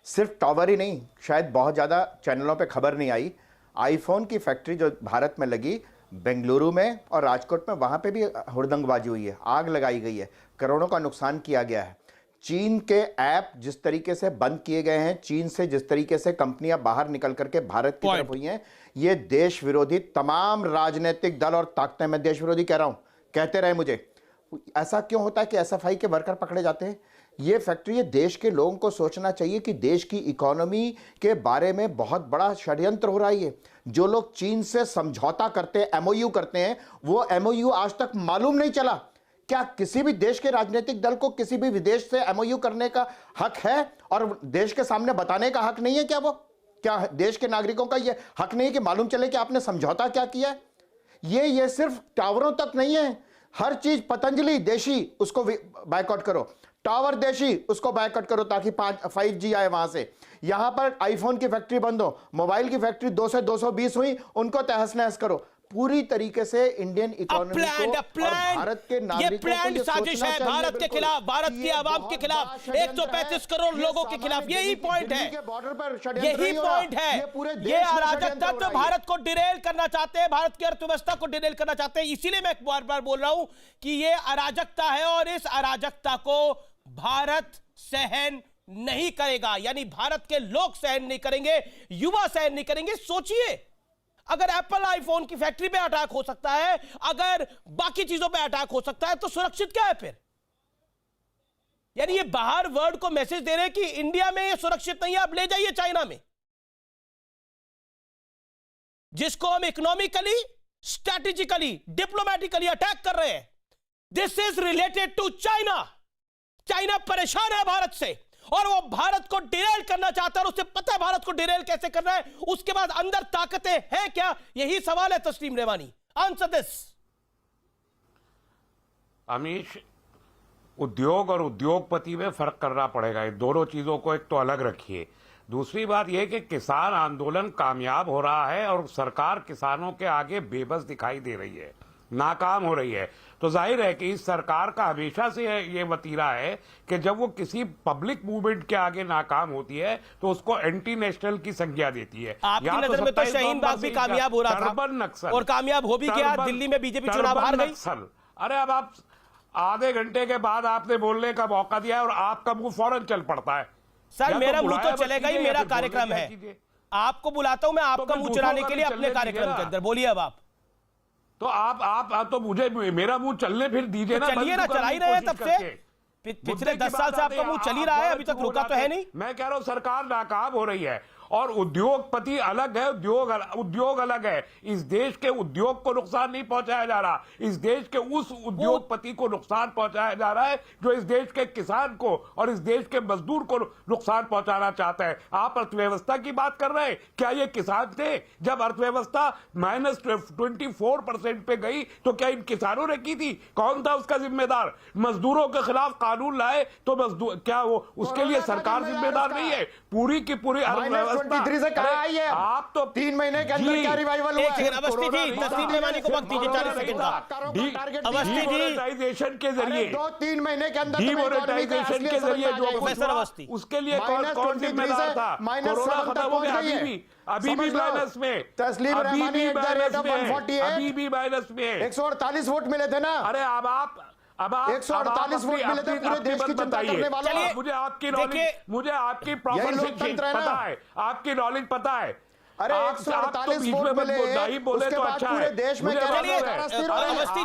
सिर्फ टावर ही नहीं, शायद बहुत ज़्यादा चैनलों पे खबर नहीं आई, आईफोन की फैक्ट्री जो भारत में लगी, बेंगलुरु में और राजकोट में, वहाँ पे भी हुड़दंगबाजी हुई है, आग लगाई गई है, करोड़ों का नुकसान किया गया है। चीन के ऐप जिस तरीके से बंद किए गए हैं, चीन से जिस तरीके से कंपनियां बाहर निकल करके भारत की तरफ हुई हैं, ये देश विरोधी तमाम राजनीतिक दल और ताकतें, मैं देश विरोधी कह रहा हूं, कहते रहे मुझे। ऐसा क्यों होता है कि एसएफआई के वर्कर पकड़े जाते हैं? ये फैक्ट्री, ये देश के लोगों को सोचना चाहिए कि देश की इकोनॉमी के बारे में बहुत बड़ा षड्यंत्र हो रहा है। जो लोग चीन से समझौता करते हैं, एमओयू करते हैं, वो एमओयू आज तक मालूम नहीं चला। क्या किसी भी देश के राजनीतिक दल को किसी भी विदेश से एमओयू करने का हक है और देश के सामने बताने का हक नहीं है? क्या देश के नागरिकों का यह हक नहीं है कि मालूम चले कि आपने समझौता क्या किया है? ये सिर्फ टावरों तक नहीं है, हर चीज, पतंजलि देशी उसको बायकॉट करो, टावर देशी उसको बायकॉट करो ताकि 5G आए वहां से। यहां पर आईफोन की फैक्ट्री बंद हो, मोबाइल की फैक्ट्री 2 से 220 हुई, उनको तहस नहस करो। पूरी तरीके से इंडियन इकोनॉमी को और भारत के नागरिकों को ये साजिश है भारत के खिलाफ, भारत की आवाम के खिलाफ, 135 करोड़ लोगों के खिलाफ। यही पॉइंट है, यही पॉइंट है। ये अराजक तत्व भारत को डिरेल करना चाहते हैं, भारत की अर्थव्यवस्था को डिरेल करना चाहते हैं। इसीलिए मैं बार बार बोल रहा हूं कि ये अराजकता है और इस अराजकता को भारत सहन नहीं करेगा, यानी भारत के लोग सहन नहीं करेंगे, युवा सहन नहीं करेंगे। सोचिए, अगर एप्पल आईफोन की फैक्ट्री पे अटैक हो सकता है, अगर बाकी चीजों पे अटैक हो सकता है, तो सुरक्षित क्या है फिर? यानी ये बाहर वर्ल्ड को मैसेज दे रहे हैं कि इंडिया में ये सुरक्षित नहीं है, आप ले जाइए चाइना में, जिसको हम इकोनॉमिकली, स्ट्रैटेजिकली, डिप्लोमेटिकली अटैक कर रहे हैं। This is related to China. China परेशान है भारत से और वो भारत को डिरेल करना चाहता है और उसे पता है भारत को डिरेल कैसे करना है। उसके बाद अंदर ताकतें हैं क्या? यही सवाल है तस्लीम रहमानी। Answer this. अमीश, उद्योग और उद्योगपति में फर्क करना पड़ेगा। इन दोनों चीजों को एक तो अलग रखिए। दूसरी बात यह कि किसान आंदोलन कामयाब हो रहा है और सरकार किसानों के आगे बेबस दिखाई दे रही है, नाकाम हो रही है। तो जाहिर है कि इस सरकार का हमेशा से ये वतीरा है कि जब वो किसी पब्लिक मूवमेंट के आगे नाकाम होती है तो उसको एंटी नेशनल की संज्ञा देती है। आपकी नजर में तो शाहीन बाग भी कामयाब हो रहा था, टर्बन नक्सल, और कामयाब हो भी गया। दिल्ली में बीजेपी चुनाव हार गई। अरे अब आप आधे घंटे के बाद आपने बोलने का मौका दिया है और आपका मुंह फौरन चल पड़ता है। सर, मेरा मुंह तो चलेगा ही, मेरा कार्यक्रम है। आपको बुलाता हूं मैं आपका मुंह चलाने के लिए अपने कार्यक्रम के अंदर। बोलिए अब आप। तो आप तो मुझे मेरा मुंह चलने फिर दीजिए ना। चलिए ना, चला ही रहे हैं तब से, पिछले 10 साल से आपका मुंह चल ही रहा है, अभी तक रुका तो है नहीं। मैं कह रहा हूं सरकार नाकाम हो रही है और उद्योगपति अलग है, उद्योग अलग है। इस देश के उद्योग को नुकसान नहीं पहुंचाया जा रहा, इस देश के उस उद्योगपति को नुकसान पहुंचाया जा रहा है जो इस देश के किसान को और इस देश के मजदूर को नुकसान पहुंचाना चाहता है। आप अर्थव्यवस्था की बात कर रहे हैं, क्या ये किसान थे? जब अर्थव्यवस्था -24% पे गई तो क्या इन किसानों ने की थी? कौन था उसका जिम्मेदार? मजदूरों के खिलाफ कानून लाए तो मजदूर, क्या वो उसके लिए सरकार जिम्मेदार नहीं है? पूरी की पूरी अर्थव्यवस्था 23 से कहाँ आई है? आप तो 3 महीने के अंदर क्या रिवाइवल हुआ है? अवस्थी जी, तस्लीम रहमानी को वक्त दीजिए 40 सेकंड का। अवस्थी जी, डिमोनेटाइजेशन के जरिए 2-3 महीने के अंदर डिमोनेटाइजेशन के जरिए जो प्रोफेसर अवस्थी, उसके लिए कौन जिम्मेदार था? कोरोना खत्म हो गया, अभी भी माइनस में, तस्लीम रहमानी अभी भी माइनस में 148 वोट मिले थे ना। अरे अब अब आप 148 वोट मिले थे पूरे देश की चिंता करने वालों। चलिए, मुझे आपकी नॉलेज, मुझे आपकी प्रॉपर पता है, आपकी नॉलेज पता है। अरे 148 वोट मिले, नहीं बोले उसके तो बाद अच्छा पूरे है। देश में अवस्थी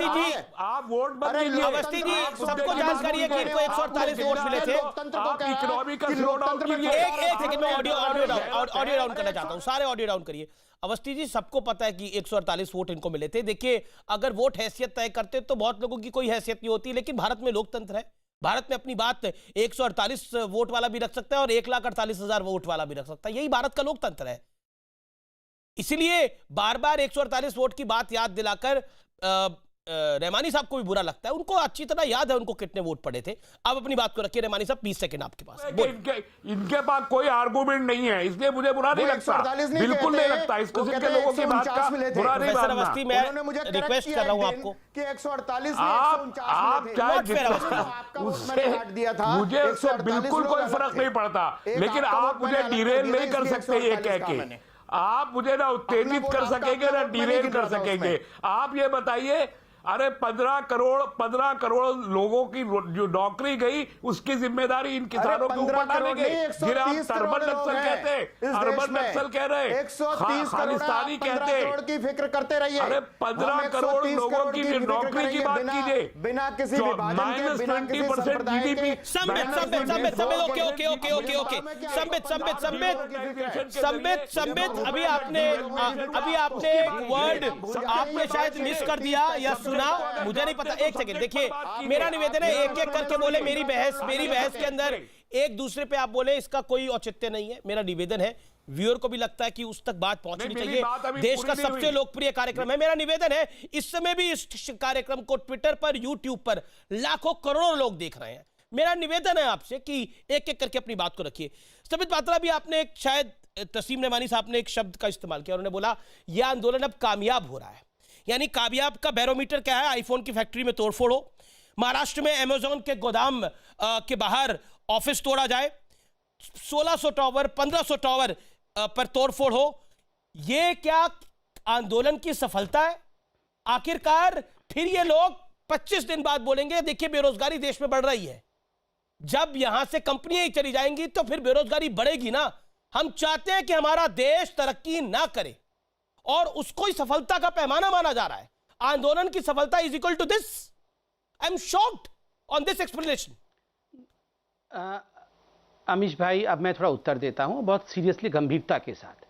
जी आप वोट मत दीजिए। अवस्थी जी, सबको जानकारी है कि इनको 148 वोट मिले थे। आप इकोनॉमिकल स्लोडाउन के लिए एक सेकंड में ऑडियो डाउन करना चाहता हूं, सारे ऑडियो डाउन करिए। अवस्थी जी, सबको पता है कि 148 वोट इनको मिले थे। देखिए, अगर वोट हैसियत तय करते तो बहुत लोगों की कोई हैसियत नहीं होती, लेकिन भारत में लोकतंत्र है। भारत में अपनी बात 148 वोट वाला भी रख सकता है और 1,48,000 वोट वाला भी रख सकता है। यही भारत का लोकतंत्र है। इसीलिए बार बार 148 वोट की बात याद दिलाकर रहमानी साहब को भी बुरा लगता है। उनको अच्छी तरह याद है उनको कितने वोट पड़े थे। अब अपनी बात को रखिए रहमानी साहब, 20 सेकंड आपके पास। इनके पास कोई आर्गुमेंट नहीं है, इसलिए मुझे बुरा नहीं लगता, बिल्कुल नहीं लगता। इस किस्म के लोगों की बात का बुरा नहीं मानना। अवस्थी, मैं रिक्वेस्ट कर रहा हूं आपको कि 148 आप चाहे मुझे उससे बिल्कुल कोई फर्क नहीं पड़ता, लेकिन आप मुझे डिरेल नहीं कर सकते ये कह के। आप मुझे ना उत्तेजित कर सकेंगे ना डिरेल कर सकेंगे। आप ये बताइए, अरे 15 करोड़ लोगों की जो नौकरी गई, उसकी जिम्मेदारी इन किसानों के ऊपर डालेंगे। फिर आप अर्बन नक्सल कहते, अर्बन नक्सल कह रहे, खालिस्तानी कहते, की फिक्र करते रहिए। अरे 15 करोड़ लोगों की नौकरी की बात कीजिए, बिना किसी -20% GDP। संबित, अभी आपने एक वर्ड आपने शायद मिस कर दिया या सुना, मुझे नहीं पता। एक सेकंड, देखिए, मेरा निवेदन है एक एक करके बोले। मेरी बहस के अंदर एक दूसरे पे आप बोले, इसका कोई औचित्य नहीं है। मेरा निवेदन है, व्यूअर को भी लगता है कि उस तक बात पहुंचनी चाहिए। देश का सबसे लोकप्रिय कार्यक्रम है। मेरा निवेदन है, इस समय भी इस कार्यक्रम को ट्विटर पर, यूट्यूब पर लाखों करोड़ों लोग देख रहे हैं। मेरा निवेदन है आपसे कि एक एक करके अपनी बात को रखिए। संबित पात्रा, भी आपने एक, शायद तस्लीम रहमानी साहब ने एक शब्द का इस्तेमाल किया, उन्होंने बोला यह आंदोलन अब कामयाब हो रहा है। यानी कामयाब का बैरोमीटर क्या है? आईफोन की फैक्ट्री में तोड़फोड़ हो, महाराष्ट्र में अमेज़न के गोदाम के बाहर ऑफिस तोड़ा जाए, 1600 टावर 1500 टावर पर तोड़फोड़ हो। यह क्या आंदोलन की सफलता है? आखिरकार फिर ये लोग 25 दिन बाद बोलेंगे देखिए बेरोजगारी देश में बढ़ रही है। जब यहां से कंपनियां ही चली जाएंगी तो फिर बेरोजगारी बढ़ेगी ना। हम चाहते हैं कि हमारा देश तरक्की ना करे और उसको ही सफलता का पैमाना माना जा रहा है। आंदोलन की सफलता is equal to this. I am shocked on this explanation. Amish भाई, अब मैं थोड़ा उत्तर देता हूं बहुत सीरियसली, गंभीरता के साथ।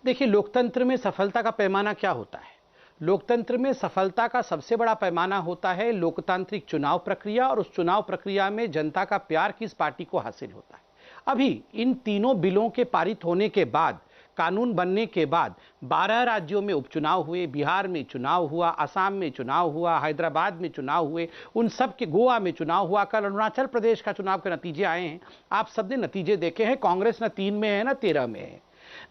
देखिए, लोकतंत्र में सफलता का पैमाना क्या होता है? लोकतंत्र में सफलता का सबसे बड़ा पैमाना होता है लोकतांत्रिक चुनाव प्रक्रिया, और उस चुनाव प्रक्रिया में जनता का प्यार किस पार्टी को हासिल होता है। अभी इन तीनों बिलों के पारित होने के बाद, कानून बनने के बाद 12 राज्यों में उपचुनाव हुए, बिहार में चुनाव हुआ, असम में चुनाव हुआ, हैदराबाद में चुनाव हुए, उन सब के, गोवा में चुनाव हुआ, कल अरुणाचल प्रदेश का चुनाव के नतीजे आए हैं। आप सबने नतीजे देखे हैं। कांग्रेस न 3 में है न 13 में है।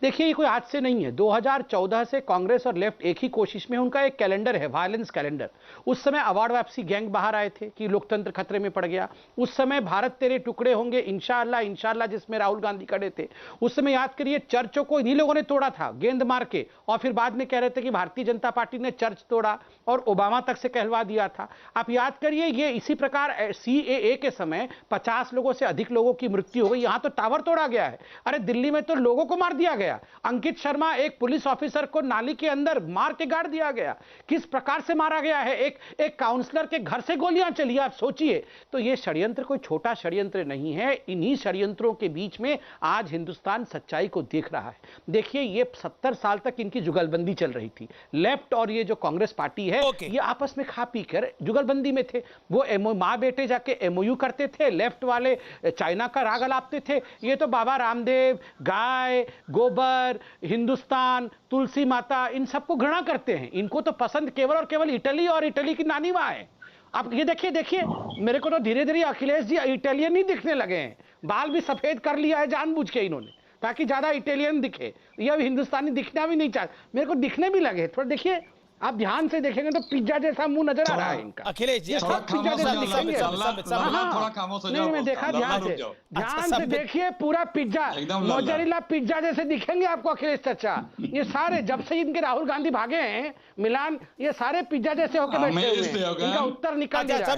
देखिए, ये कोई आज से नहीं है। 2014 से कांग्रेस और लेफ्ट एक ही कोशिश में, उनका एक कैलेंडर है, वायलेंस कैलेंडर। उस समय अवार्ड वापसी गैंग बाहर आए थे कि लोकतंत्र खतरे में पड़ गया। उस समय भारत तेरे टुकड़े होंगे, इंशाअल्लाह इंशाअल्लाह, जिसमें राहुल गांधी खड़े थे। उस समय याद करिए, चर्चों को इन्हीं लोगों ने तोड़ा था गेंद मार के, और फिर बाद में कह रहे थे कि भारतीय जनता पार्टी ने चर्च तोड़ा और ओबामा तक से कहलवा दिया था। आप याद करिए, ये इसी प्रकार CAA के समय 50 लोगों से अधिक लोगों की मृत्यु हो गई। यहां तो टावर तोड़ा गया है। अरे दिल्ली में तो लोगों को मार दिया गया। अंकित शर्मा, एक पुलिस ऑफिसर को नाली के अंदर मार के गाड़ दिया गया। किस प्रकार से मारा गया है? एक काउंसलर के घर से गोलियां चली। आप सोचिए। तो ये षड्यंत्र कोई छोटा षड्यंत्र नहीं है। इन्हीं षड्यंत्रों के बीच में आज हिंदुस्तान सच्चाई को देख रहा है। देखिए, ये 70 साल तक इनकी जुगलबंदी चल रही थी। लेफ्ट और ये जो कांग्रेस पार्टी है, ये आपस में खा पी कर जुगलबंदी में थे। वो माँ बेटे जाके MOU करते थे, लेफ्ट वाले चाइना का राग अलापते थे। ये तो बाबा रामदेव, गाय, गोबर, हिंदुस्तान, तुलसी माता, इन सबको घृणा करते हैं। इनको तो पसंद केवल और केवल इटली और इटली की नानी माँ है। आप ये देखिए, मेरे को तो धीरे धीरे अखिलेश जी इटालियन ही दिखने लगे हैं। बाल भी सफेद कर लिया है जानबूझ के इन्होंने, ताकि ज्यादा इटालियन दिखे। ये हिंदुस्तानी दिखना भी नहीं चाहते, मेरे को दिखने भी लगे। थोड़ा देखिए, आप ध्यान से देखेंगे तो पिज्जा जैसा मुंह नजर आ रहा है इनका। अखिलेश जी थोड़ा पिज्जा जैसा दिखेंगे। थोड़ा खामोश हो जाओ। नहीं, मैं देखा ध्यान से देखिए, पूरा पिज्जा मोज़रेला पिज्जा जैसे दिखेंगे आपको अखिलेश चाचा। ये सारे जब से इनके राहुल गांधी भागे हैं मिलान, ये सारे पिज्जा जैसे होकर बैठे हुए हैं। इनका उत्तर निकल गया है।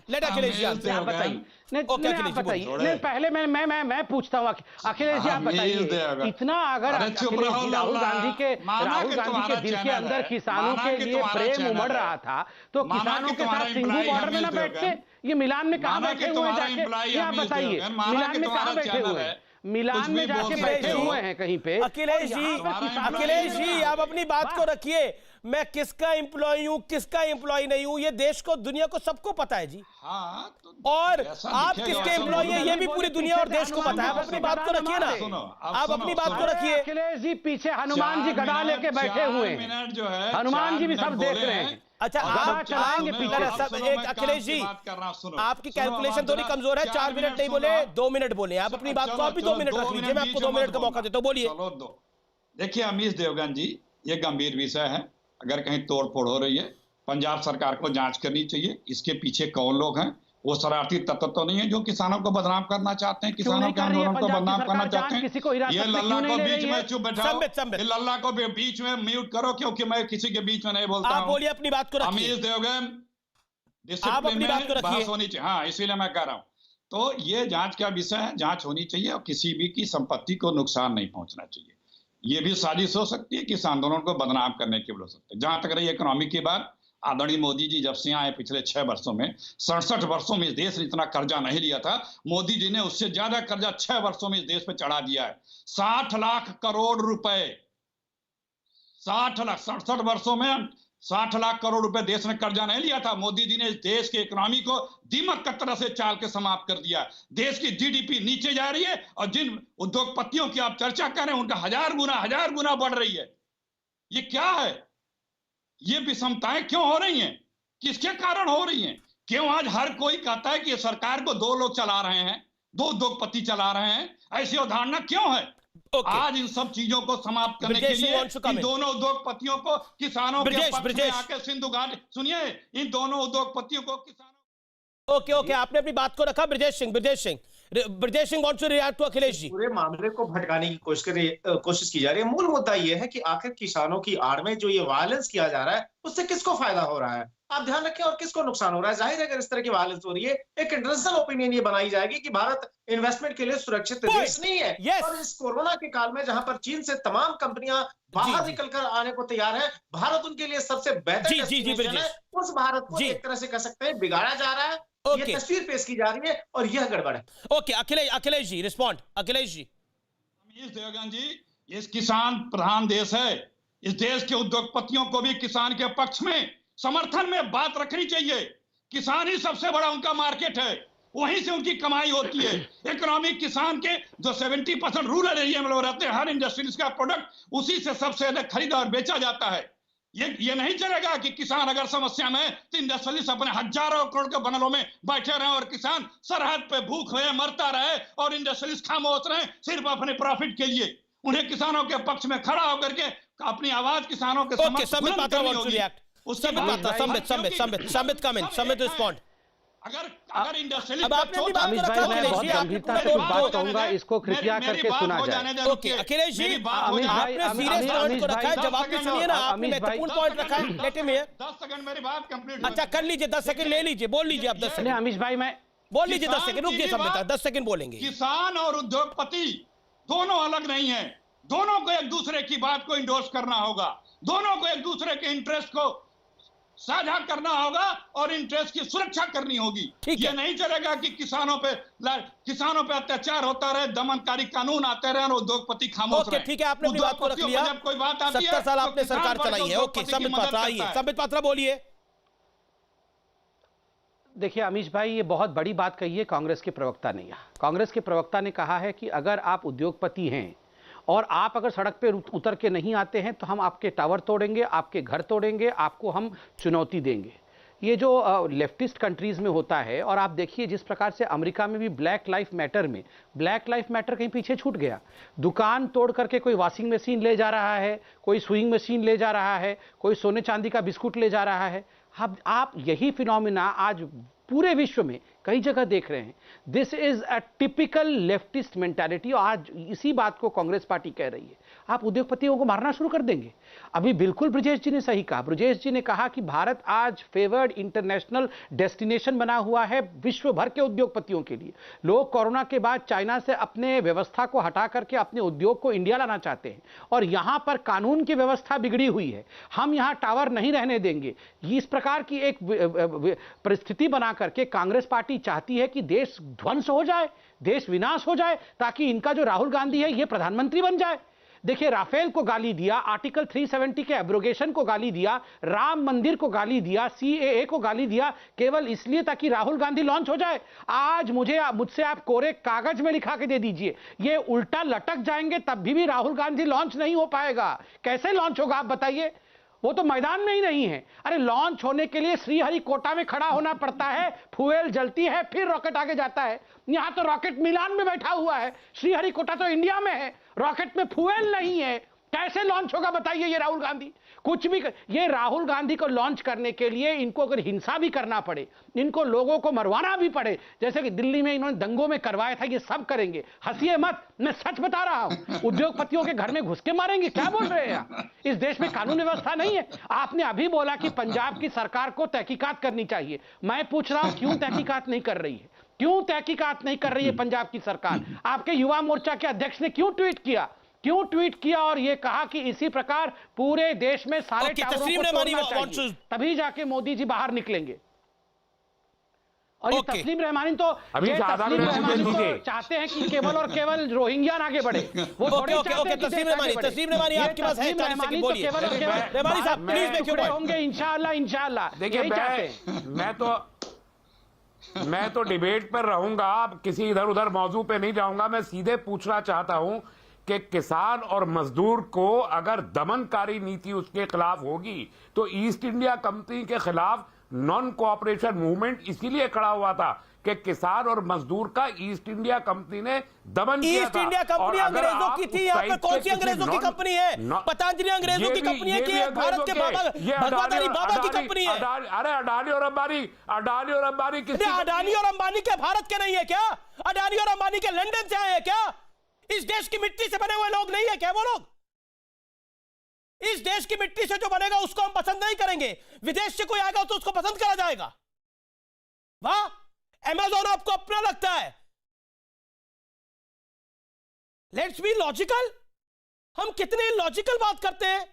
लेट अखिलेश जी आप बताइए। नहीं बताइए, नहीं पहले मैं पूछता हूँ अखिलेश जी, आप बताइए, इतना अगर राहुल गांधी के दिल के अंदर किसानों के लिए प्रेम उमड़ रहा था तो किसानों के साथ सिंघू बॉर्डर में ना बैठ के ये मिलान में कहाँ बैठे हुए हैं जाके, आप बताइए मिलान में कहाँ बैठे हुए हैं? मिलान में जाके बैठे हुए हैं कहीं पे। अखिलेश जी आप अपनी बात को रखिए। मैं किसका एम्प्लॉय हूँ, किसका एम्प्लॉय नहीं हूँ, ये देश को, दुनिया को सबको पता है जी। हाँ, और आप किसके एम्प्लॉय है ये भी पूरी दुनिया और देश को पता है। आप अपनी बात को रखिए ना, आप अपनी बात को रखिए। अखिलेश जी पीछे हनुमान जी गदा लेके बैठे हुए हैं, हनुमान जी भी सब देख रहे हैं। अच्छा, आप चलाएंगे पीछे। एक अखिलेश जी, आपकी कैलकुलेशन थोड़ी कमजोर है। 4 मिनट नहीं बोले, 2 मिनट बोले। आप अपनी बात को आप भी 2 मिनट रख लीजिए, मैं आपको 2 मिनट का मौका देता हूँ, बोलिए। देखिए अमीश देवगन जी, ये गंभीर विषय है। अगर कहीं तोड़ फोड़ हो रही है, पंजाब सरकार को जांच करनी चाहिए। इसके पीछे कौन लोग हैं? वो शरारती तत्व तो नहीं है जो किसानों को बदनाम करना चाहते हैं, किसानों के आंदोलन को बदनाम करना चाहते हैं। ये लल्ला को बीच में चुप बैठाओ, लल्ला को बीच में म्यूट करो, क्योंकि मैं किसी के बीच में नहीं बोलता हूं। आप बोलिए, अपनी बात को रखिए। अमीश देवगन, आप अपनी बात को रखिए। बहस होनी चाहिए। हाँ, इसीलिए मैं कह रहा हूँ। तो ये जांच का विषय है, जांच होनी चाहिए और किसी भी की संपत्ति को नुकसान नहीं पहुंचना चाहिए। ये भी साजिश हो सकती है कि इस आंदोलन को बदनाम करने की भी हो सकती है। जहां तक रही इकोनॉमी की बात, आदरणीय मोदी जी जब से आए पिछले 6 वर्षों में, 67 वर्षों में इस देश ने इतना कर्जा नहीं लिया था। मोदी जी ने उससे ज्यादा कर्जा 6 वर्षों में इस देश पे चढ़ा दिया है। 60 लाख करोड़ रुपए, 67 वर्षों में 60 लाख करोड़ रुपए देश ने कर्जा नहीं लिया था। मोदी जी ने इस देश की इकोनॉमी को दीमक की तरह से चाल के समाप्त कर दिया। देश की जीडीपी नीचे जा रही है और जिन उद्योगपतियों की आप चर्चा कर रहे हैं उनका 1000 गुना बढ़ रही है। ये क्या है? ये विषमताएं क्यों हो रही हैं? किसके कारण हो रही हैं? क्यों आज हर कोई कहता है कि सरकार को 2 लोग चला रहे हैं, 2 उद्योगपति चला रहे हैं? ऐसी अवधारणा क्यों है? आज इन सब चीजों को समाप्त करने के लिए इन दोनों उद्योगपतियों को किसानों के पक्ष में आकर सिंधु घाटी, सुनिए, इन दोनों उद्योगपतियों को किसानों। ओके, आपने अपनी बात को रखा। Brajesh Singh wants to react to Akhilesh ji. पूरे मामले को भटकाने की कोशिश की जा रही है। मूल मुद्दा यह है कि आखिर किसानों की आड़ में जो ये वायलेंस किया जा रहा है उससे किसको फायदा हो रहा है? आप ध्यान रखें, और किसको नुकसान हो रहा है? जाहिर है अगर इस तरह की वायलेंस हो रही है, एक इंटरनेशनल ओपिनियन ये बनाई जाएगी कि भारत इन्वेस्टमेंट के लिए सुरक्षित देश नहीं है। और इस कोरोना के काल में जहां पर चीन से तमाम कंपनियां बाहर निकलकर आने को तैयार है, भारत उनके लिए सबसे बेहतर डेस्टिनेशन है। उस भारत को एक तरह से कह सकते हैं बिगाड़ा जा रहा है। ये तस्वीर पेश की जा रही है और यह गड़बड़ है। Okay, Akhilesh ji respond. अखिलेश जी। अमीश देवगन जी, ये किसान प्रधान देश है। इस देश के उद्योगपतियों को भी किसान के पक्ष में, समर्थन में बात रखनी चाहिए। किसान ही सबसे बड़ा उनका मार्केट है, वहीं से उनकी कमाई होती है। इकोनॉमिक किसान के जो 70% रूरल एरिया में लोग रहते हैं, हर इंडस्ट्रीज का प्रोडक्ट उसी से सबसे अधिक खरीदा और बेचा जाता है। ये नहीं चलेगा कि किसान अगर समस्या में तो इंडस्ट्रियलिस्ट अपने हजारों करोड़ के बनलों में बैठे रहे और किसान सरहद पे भूख रहे, मरता रहे और इंडस्ट्रियलिस्ट खामोश रहे सिर्फ अपने प्रॉफिट के लिए। उन्हें किसानों के पक्ष में खड़ा होकर के अपनी आवाज किसानों के अगर इंडस्ट्रियलिस्ट अब आपने अपनी बात को रखा, मैं बहुत गंभीरता से कुछ बात कहूंगा, इसको कृपया करके सुना जाए। ओके अखिलेश जी, आपने सीरियस पॉइंट को रखा है, जवाब भी सुनिए ना, आपने महत्वपूर्ण पॉइंट रखा है। Let him here. 10 सेकंड मेरी बात कंप्लीट। अच्छा कर लीजिए, 10 सेकंड ले लीजिए, बोल लीजिए आप 10 सेकंड। अमीश भाई मैं बोल लीजिए 10 सेकंड, रुकिए सब 10 सेकंड बोलेंगे। किसान और उद्योगपति दोनों अलग नहीं है, दोनों को एक दूसरे की बात को इंडोर्स करना होगा, दोनों को एक दूसरे के इंटरेस्ट को साझा करना होगा और इंटरेस्ट की सुरक्षा करनी होगी। ये नहीं चलेगा कि किसानों पे अत्याचार होता रहे, दमनकारी कानून आते रहे और उद्योगपति खामोश रहे। ठीक है, आपने अपनी बात को रख लिया। जब कोई बात आती है 70 साल आपने सरकार चलाई है। ओके, संबित पात्रा बोलिए। देखिए अमीश भाई, ये बहुत बड़ी बात कही है कांग्रेस के प्रवक्ता ने। कांग्रेस के प्रवक्ता ने कहा है कि अगर आप उद्योगपति हैं और आप अगर सड़क पे उतर के नहीं आते हैं तो हम आपके टावर तोड़ेंगे, आपके घर तोड़ेंगे, आपको हम चुनौती देंगे। ये जो लेफ्टिस्ट कंट्रीज में होता है, और आप देखिए जिस प्रकार से अमेरिका में भी ब्लैक लाइफ मैटर कहीं पीछे छूट गया। दुकान तोड़ करके कोई वॉशिंग मशीन ले जा रहा है, कोई स्विंग मशीन ले जा रहा है, कोई सोने चांदी का बिस्कुट ले जा रहा है। आप यही फिनोमिना आज पूरे विश्व में कई जगह देख रहे हैं। This is a typical leftist mentality. आज इसी बात को कांग्रेस पार्टी कह रही है। आप उद्योगपतियों को मारना शुरू कर देंगे। अभी बिल्कुल ब्रजेश जी ने सही कहा। ब्रजेश जी ने कहा कि भारत आज फेवर्ड इंटरनेशनल डेस्टिनेशन बना हुआ है विश्व भर के उद्योगपतियों के लिए। लोग कोरोना के बाद चाइना से अपने व्यवस्था को हटा करके अपने उद्योग को इंडिया लाना चाहते हैं, और यहां पर कानून की व्यवस्था बिगड़ी हुई है। हम यहां टावर नहीं रहने देंगे। इस प्रकार की एक परिस्थिति बना करके कांग्रेस पार्टी चाहती है कि देश ध्वंस हो जाए, देश विनाश हो जाए, ताकि इनका जो राहुल गांधी है ये प्रधानमंत्री बन जाए। देखिए, राफेल को गाली दिया, आर्टिकल 370 के एब्रोगेशन को गाली दिया, राम मंदिर को गाली दिया, सीएए को गाली दिया, केवल इसलिए ताकि राहुल गांधी लॉन्च हो जाए। आज मुझसे आप कोरे कागज में लिखा के दे दीजिए, ये उल्टा लटक जाएंगे तब भी राहुल गांधी लॉन्च नहीं हो पाएगा। कैसे लॉन्च होगा आप बताइए? वो तो मैदान में ही नहीं है। अरे लॉन्च होने के लिए श्रीहरिकोटा में खड़ा होना पड़ता है, फ्यूएल जलती है, फिर रॉकेट आगे जाता है। यहां तो रॉकेट मिलान में बैठा हुआ है, श्रीहरिकोटा तो इंडिया में है, रॉकेट में फ्यूएल नहीं है। कैसे लॉन्च होगा बताइए ये राहुल गांधी? कुछ भी ये राहुल गांधी को लॉन्च करने के लिए इनको अगर हिंसा भी करना पड़े, इनको लोगों को मरवाना भी पड़े, जैसे कि दिल्ली में इन्होंने दंगों में करवाया था, ये सब करेंगे। हंसिए मत, मैं सच बता रहा हूं। उद्योगपतियों के घर में घुस के मारेंगे। क्या बोल रहे हैं आप? इस देश में कानून व्यवस्था नहीं है। आपने अभी बोला कि पंजाब की सरकार को तहकीकात करनी चाहिए। मैं पूछ रहा हूं क्यों तहकीकात नहीं कर रही है? क्यों तहकीकात नहीं कर रही है पंजाब की सरकार? आपके युवा मोर्चा के अध्यक्ष ने क्यों ट्वीट किया और यह कहा कि इसी प्रकार पूरे देश में सारे टावरों को तोड़ना चाहिए, तभी जाके मोदी जी बाहर निकलेंगे। और ये तस्लीम रहमानी तो चाहते हैं कि केवल और केवल रोहिंग्या आगे बढ़े। वो तस्लीम रहमानी आपके पास है, रहमानी साहब प्लीज मेक योर पॉइंट। होंगे इंशाअल्लाह। देखिए, मैं तो डिबेट पर रहूंगा, किसी इधर उधर मौजू पे नहीं जाऊंगा। मैं सीधे पूछना चाहता हूं कि किसान और मजदूर को अगर दमनकारी नीति उसके खिलाफ होगी तो ईस्ट इंडिया कंपनी के खिलाफ नॉन कोऑपरेशन मूवमेंट इसीलिए खड़ा हुआ था कि किसान और मजदूर का ईस्ट इंडिया कंपनी ने दमन किया था। ईस्ट इंडिया कंपनी अंग्रेजों की थी। यहाँ पर कौन सी अंग्रेजों की कंपनी है? पतंजलि अंग्रेजों की कंपनी है कि भारत के भगवादारी बाबा की कंपनी है? अरे अडानी और अंबानी किसी अडानी और अंबानी के भारत के नहीं है क्या? अडानी और अंबानी के लंदन से आए हैं क्या? इस देश की मिट्टी से बने हुए लोग नहीं है क्या वो लोग? इस देश की मिट्टी से जो बनेगा उसको हम पसंद नहीं करेंगे। विदेश से कोई आएगा तो उसको पसंद करा जाएगा। वाह, अमेज़न आपको अपना लगता है। Let's be logical. हम कितने लॉजिकल बात करते हैं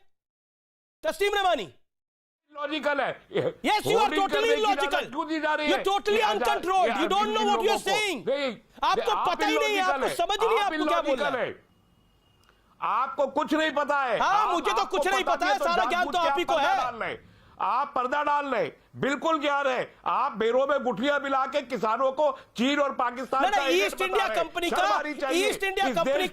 तस्लीम रहमानी। लॉजिकल है। Yes, you are totally illogical. You're totally uncontrolled. You don't know what you're saying. आपको पता ही नहीं है, आपको समझ ही नहीं है आपको क्या बोल रहा है। आपको कुछ नहीं पता है। हाँ, मुझे तो कुछ नहीं पता है, सारा ज्ञान तो आप ही को है। आप पर्दा डाल रहे, बिल्कुल ज्ञान है। आप बेरों में गुठलियां मिला के किसानों को चीन और पाकिस्तान का ईस्ट इंडिया कंपनी का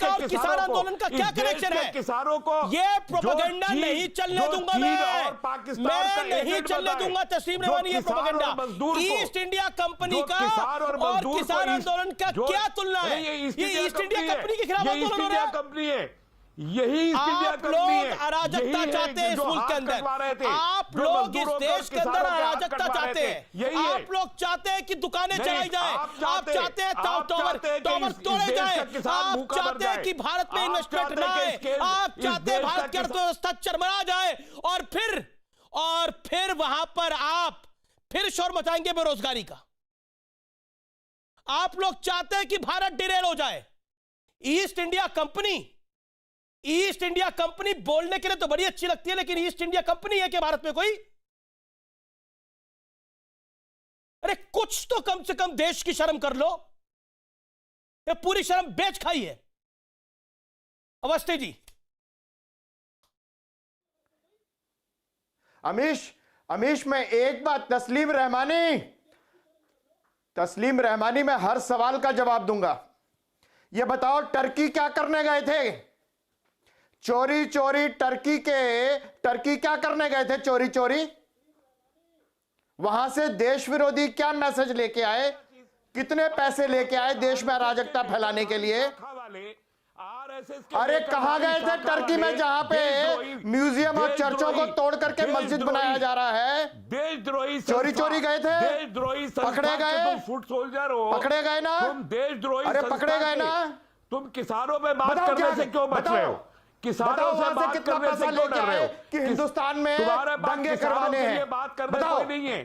और किसान आंदोलन का क्या कनेक्शन है? किसानों को ये प्रोपेगेंडा नहीं चलने दूंगा मैं नहीं चलने दूंगा तस्लीम रहमानी ये प्रोपेगेंडा। ईस्ट इंडिया कंपनी का और किसान आंदोलन का क्या तुलना है? ये ईस्ट इंडिया कंपनी के खिलाफ आंदोलन हो रहा है। कंपनी है यही ईस्ट इंडिया कंपनी है। अराजकता चाहते हैं इस मुल्क के अंदर। आप लोग इस देश के अंदर अराजकता चाहते हैं। आप लोग चाहते हैं कि दुकानें चलाई जाए। आप चाहते हैं टावर तोड़े जाए। आप चाहते हैं कि भारत में इन्वेस्टमेंट ना आए। आप चाहते हैं भारत की अर्थव्यवस्था चरमरा जाए और फिर वहां पर आप फिर शोर मचाएंगे बेरोजगारी का। आप लोग चाहते हैं कि भारत डिरेल हो जाए। ईस्ट इंडिया कंपनी बोलने के लिए तो बड़ी अच्छी लगती है, लेकिन ईस्ट इंडिया कंपनी है कि भारत में कोई? अरे कुछ तो कम से कम देश की शर्म कर लो। ये पूरी शर्म बेच खाई है। अवस्थी जी। अमीश मैं एक बात तस्लीम रहमानी मैं हर सवाल का जवाब दूंगा। ये बताओ टर्की क्या करने गए थे? चोरी टर्की क्या करने गए थे? चोरी वहां से देश विरोधी क्या मैसेज लेके आए, कितने पैसे लेके आए देश में अराजकता फैलाने के लिए? अरे कहां गए थे टर्की में जहां पे म्यूजियम और चर्चों को तोड़ करके मस्जिद बनाया जा रहा है? देशद्रोही चोरी चोरी गए थे, देशद्रोही पकड़े गए, फुट सोल्जर हो, पकड़े गए ना? तुम देशद्रोही, अरे पकड़े गए ना? तुम किसानों पे बात करने से क्यों बच रहे हो? किसानों से बात कितना करने पैसा से क्यों लेके डर रहे आए हो कि हिंदुस्तान में तुम्हारे पास दंगे किसानों करवाने के लिए हैं? बात करने बताओ, कोई नहीं है।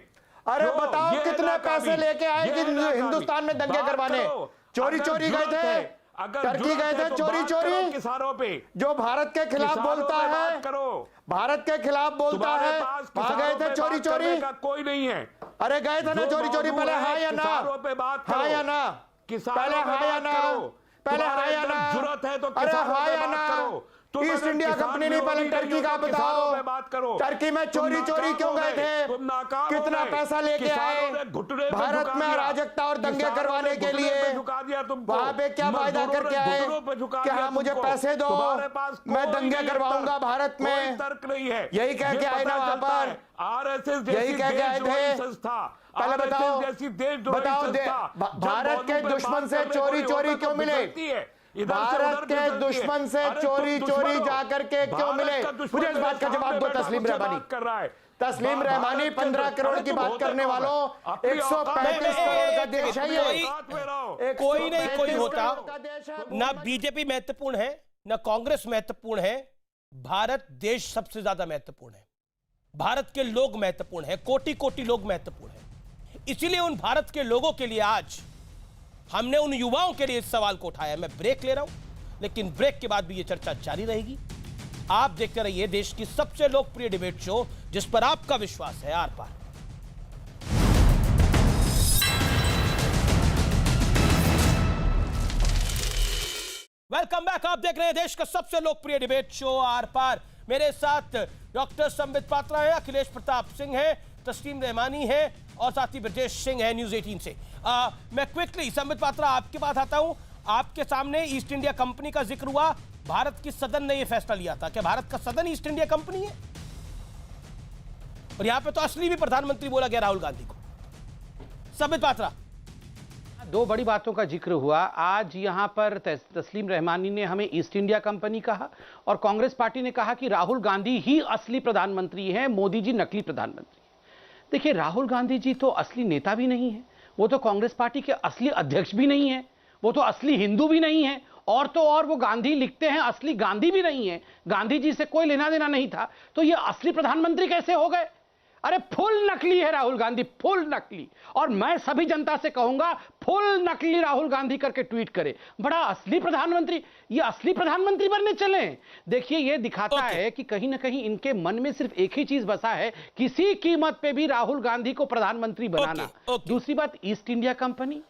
अरे जो बताओ ये कितने नाकामी, पैसे लेके आए कि ये नाकामी, हिंदुस्तान में दंगे बात करवाने? करो। चोरी अगर चोरी गए जरूरत थे, है, अगर टर्की जरूरत गए है थे तो चोरी बात करो चोरी? किसानों पे, जो भारत के खिलाफ किसानों बोलता पे है, बात करो। भारत के खिलाफ बोलता तुम्हारे है, पास वहां गए किसानों थे पे चोरी बात करने चोरी? का कोई नहीं है। अरे गए थे ना जो चोरी चोरी? मौजूद पहले है, हाँ या ना? किसानों पे बात हाँ करो। या ना? किसानों पहले पे हाँ या बात ना? करो। पहले हाँ तुम्हारे या अंदर ना? जरूरत है तो अरे किसानों हाँ पे या बात ना? करो। तुम ईस्ट अगर इंडिया किसान कंपनी नहीं, पहले विरोधी टर्की नहीं का हो तो किसानों बताओ। पे बात करो। टर्की में तुम चोरी चोरी नाकाम क्यों हो गए थे? तुम नाकाम हो कितना गए। पैसा लेके आए किसानों ने घुटने पे भारत झुका में दिया। अराजकता और दंगे किसानों करवाने ने के घुटने लिए? पे झुका दिया तुमको। वहां पे क्या वायदा मजदूरों करके ने आए घुटनों पे झुका कि दिया हाँ मुझे तुमको। पैसे दो, तुम्हारे पास मैं कोई दंगे नहीं करवाऊंगा तर्क। भारत कोई में? तर्क नहीं है। यही कह के आए ना वहां पर? आरएसएस यही जैसी कह के आए देशद्रोही थे? संस्था, पहले RSS बताओ, जैसी देशद्रोही बताओ संस्था जब भारत मौजूद के पे दुश्मन बात से करने को चोरी नहीं चोरी होता क्यों तो मिले? बिगड़ती है। इधर से भारत उधर के बिगड़ती है। दुश्मन से अरे तुम चोरी दुश्मन चोरी हो। जाकर के क्यों भारत मिले? का दुश्मन मुझे इस बात का मेरे जवाब दो सामने तस्लीम बैठा रहमानी। मुझसे बात कर रहा है। तस्लीम भारत रहमानी के 15 करोड़ अरे की तुम बात होते करने कौन वालों, हो? अपनी 135 करोड़ का देश है ये। कोई नहीं कोई होता। 135 करोड़ का देश है। ना बीजेपी महत्वपूर्ण है, ना कांग्रेस महत्वपूर्ण है। भारत देश सबसे ज्यादा महत्वपूर्ण है। भारत के लोग महत्वपूर्ण है, कोटि कोटि लोग महत्वपूर्ण है। इसीलिए उन भारत के लोगों के लिए आज हमने उन युवाओं के लिए इस सवाल को उठाया। मैं ब्रेक ले रहा हूं, लेकिन ब्रेक के बाद भी यह चर्चा जारी रहेगी। आप देखते रहिए देश की सबसे लोकप्रिय डिबेट शो, जिस पर आपका विश्वास है, आर पार। Welcome back. आप देख रहे हैं देश का सबसे लोकप्रिय डिबेट शो आर पार। मेरे साथ डॉक्टर संबित पात्रा है, अखिलेश प्रताप सिंह है, तस्लीम रहमानी है और साथ ही ब्रजेश सिंह है न्यूज 18 से। मैं क्विकली संबित पात्रा आपके पास आता हूं। आपके सामने ईस्ट इंडिया कंपनी का जिक्र हुआ। भारत की सदन ने यह फैसला लिया था कि भारत का सदन ईस्ट इंडिया कंपनी है, और यहां पे तो असली भी प्रधानमंत्री बोला गया राहुल गांधी को। संबित पात्रा, दो बड़ी बातों का जिक्र हुआ आज यहां पर। तस्लीम रहमानी ने हमें ईस्ट इंडिया कंपनी कहा और कांग्रेस पार्टी ने कहा कि राहुल गांधी ही असली प्रधानमंत्री हैं, मोदी जी नकली प्रधानमंत्री। देखिए, राहुल गांधी जी तो असली नेता भी नहीं है, वो तो कांग्रेस पार्टी के असली अध्यक्ष भी नहीं है, वो तो असली हिंदू भी नहीं है, और तो और वो गांधी लिखते हैं, असली गांधी भी नहीं है, गांधी जी से कोई लेना देना नहीं था, तो ये असली प्रधानमंत्री कैसे हो गए? अरे फुल नकली है राहुल गांधी, फुल नकली। और मैं सभी जनता से कहूंगा फुल नकली राहुल गांधी करके ट्वीट करे। बड़ा असली प्रधानमंत्री, ये असली प्रधानमंत्री बनने चले। देखिए, ये दिखाता है कि कहीं ना कहीं इनके मन में सिर्फ एक ही चीज बसा है, किसी कीमत पे भी राहुल गांधी को प्रधानमंत्री बनाना। दूसरी बात, ईस्ट इंडिया कंपनी।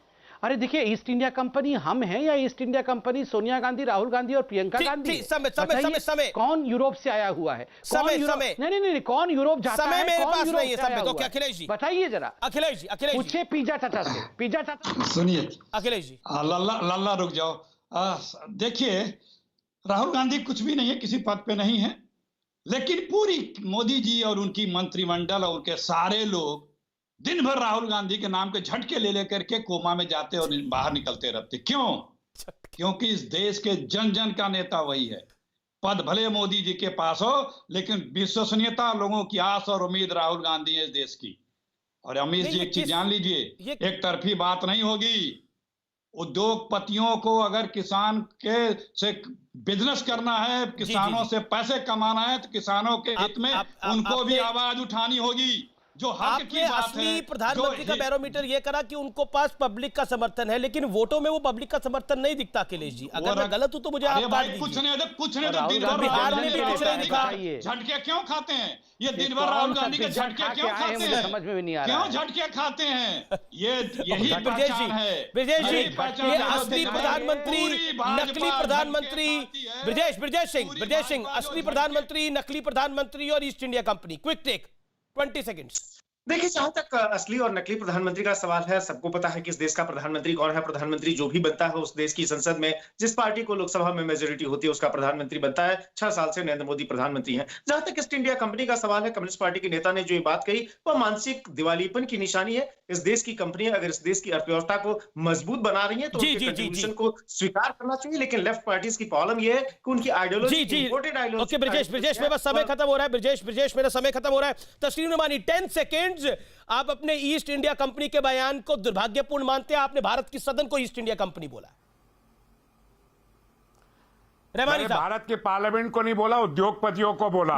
अरे देखिए, ईस्ट इंडिया कंपनी हम हैं या east India company Sonia Gandhi, Rahul Gandhi और प्रियंका गांधी? समय कौन यूरोप से आया हुआ है? नहीं, कौन यूरोप जाता है? मेरे कौन पास यूरोप नहीं है। से आया हुआ है? अखिलेश जी बताइए जरा। अखिलेश जी पूछिए पिज्जा चाचा से। पिज्जा चाचा सुनिए अखिलेश जी, लल्ला रुक जाओ। देखिए, राहुल गांधी कुछ भी नहीं है, किसी पद पे नहीं है, लेकिन पूरी मोदी जी और उनकी मंत्रिमंडल और उनके सारे लोग दिन भर राहुल गांधी के नाम के झटके ले लेकर के कोमा में जाते और बाहर निकलते रहते। क्यों? क्योंकि इस देश के जन जन का नेता वही है। पद भले मोदी जी के पास हो, लेकिन विश्वसनीयता, लोगों की आस और उम्मीद राहुल गांधी है इस देश की। और अमित जी, एक चीज जान लीजिए, एक तरफी बात नहीं होगी। उद्योगपतियों को अगर किसान के से बिजनेस करना है, किसानों से पैसे कमाना है, तो किसानों के हित में उनको भी आवाज उठानी होगी। जो हक की बात असली है, प्रधानमंत्री का बैरोमीटर ये करा कि उनको पास पब्लिक का समर्थन है, लेकिन वोटों में वो पब्लिक का समर्थन नहीं दिखता। अखिलेश जी, अगर मैं गलत हूं तो मुझे आप भाई कुछ नहीं तो बिहार में भी कुछ नहीं दिखा। झटके क्यों खाते हैं? ये दिन भर राहुल गांधी के झटके क्यों खाते हैं? समझ में भी नहीं आ रहा। क्यों झटके खाते हैं? यही पहचान है। ब्रजेश जी, ये असली प्रधानमंत्री, नकली प्रधानमंत्री। ब्रजेश सिंह, असली प्रधानमंत्री, नकली प्रधानमंत्री और East India Company. Quick take, 20 seconds. देखिए, जहां तक असली और नकली प्रधानमंत्री का सवाल है, सबको पता है कि इस देश का प्रधानमंत्री कौन है। प्रधानमंत्री जो भी बनता है उस देश की संसद में जिस पार्टी को लोकसभा में मेजोरिटी होती है उसका प्रधानमंत्री बनता है। 6 साल से नरेंद्र मोदी प्रधानमंत्री हैं। जहां तक ईस्ट इंडिया कंपनी का सवाल है, कम्युनिस्ट पार्टी के नेता ने जो ये बात कही वह मानसिक दिवालियेपन की निशानी है। इस देश की कंपनियां अगर इस देश की अर्थव्यवस्था को मजबूत बना रही है तो उनके कंट्रीब्यूशन को स्वीकार करना चाहिए। लेकिन लेफ्ट पार्टीज की प्रॉब्लम यह है कि उनकी ideology imported ideology. Okay Brajesh, मेरा समय खत्म हो रहा है। ब्रजेश मेरा समय खत्म हो रहा है। तस्लीम नुमानी 10 सेकेंड्स, आप अपने ईस्ट इंडिया कंपनी के बयान को दुर्भाग्यपूर्ण मानते हैं? आपने भारत की सदन को ईस्ट इंडिया कंपनी बोला। मैंने भारत के पार्लियामेंट को नहीं बोला, उद्योगपतियों को बोला।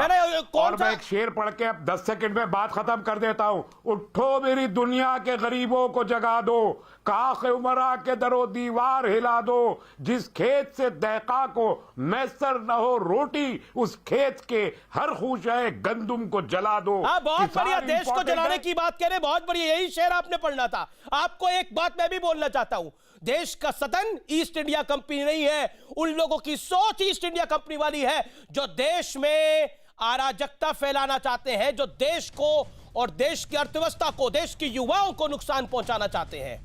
और मैं एक शेर पढ़ के अब 10 सेकंड में बात खत्म कर देता हूं। उठो मेरी दुनिया के गरीबों को जगा दो, काख उमरा के दरो दीवार हिला दो, जिस खेत से दहका को मैसर न हो रोटी, उस खेत के हर खूशे गंदुम को जला दो। बहुत बढ़िया, देश को जलाने की बात कह रहे, बहुत बढ़िया, यही शेर आपने पढ़ना था। आपको एक बात मैं भी बोलना चाहता हूं, देश का सदन ईस्ट इंडिया कंपनी नहीं है। उन लोगों की सोच ईस्ट इंडिया कंपनी वाली है जो देश में अराजकता फैलाना चाहते हैं, जो देश को और देश की अर्थव्यवस्था को, देश के युवाओं को नुकसान पहुंचाना चाहते हैं।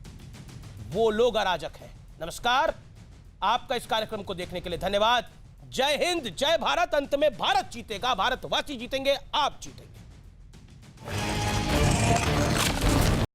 वो लोग अराजक हैं। नमस्कार, आपका इस कार्यक्रम को देखने के लिए धन्यवाद। जय हिंद, जय भारत। अंत में भारत जीतेगा, भारतवासी जीतेंगे, आप जीतेंगे।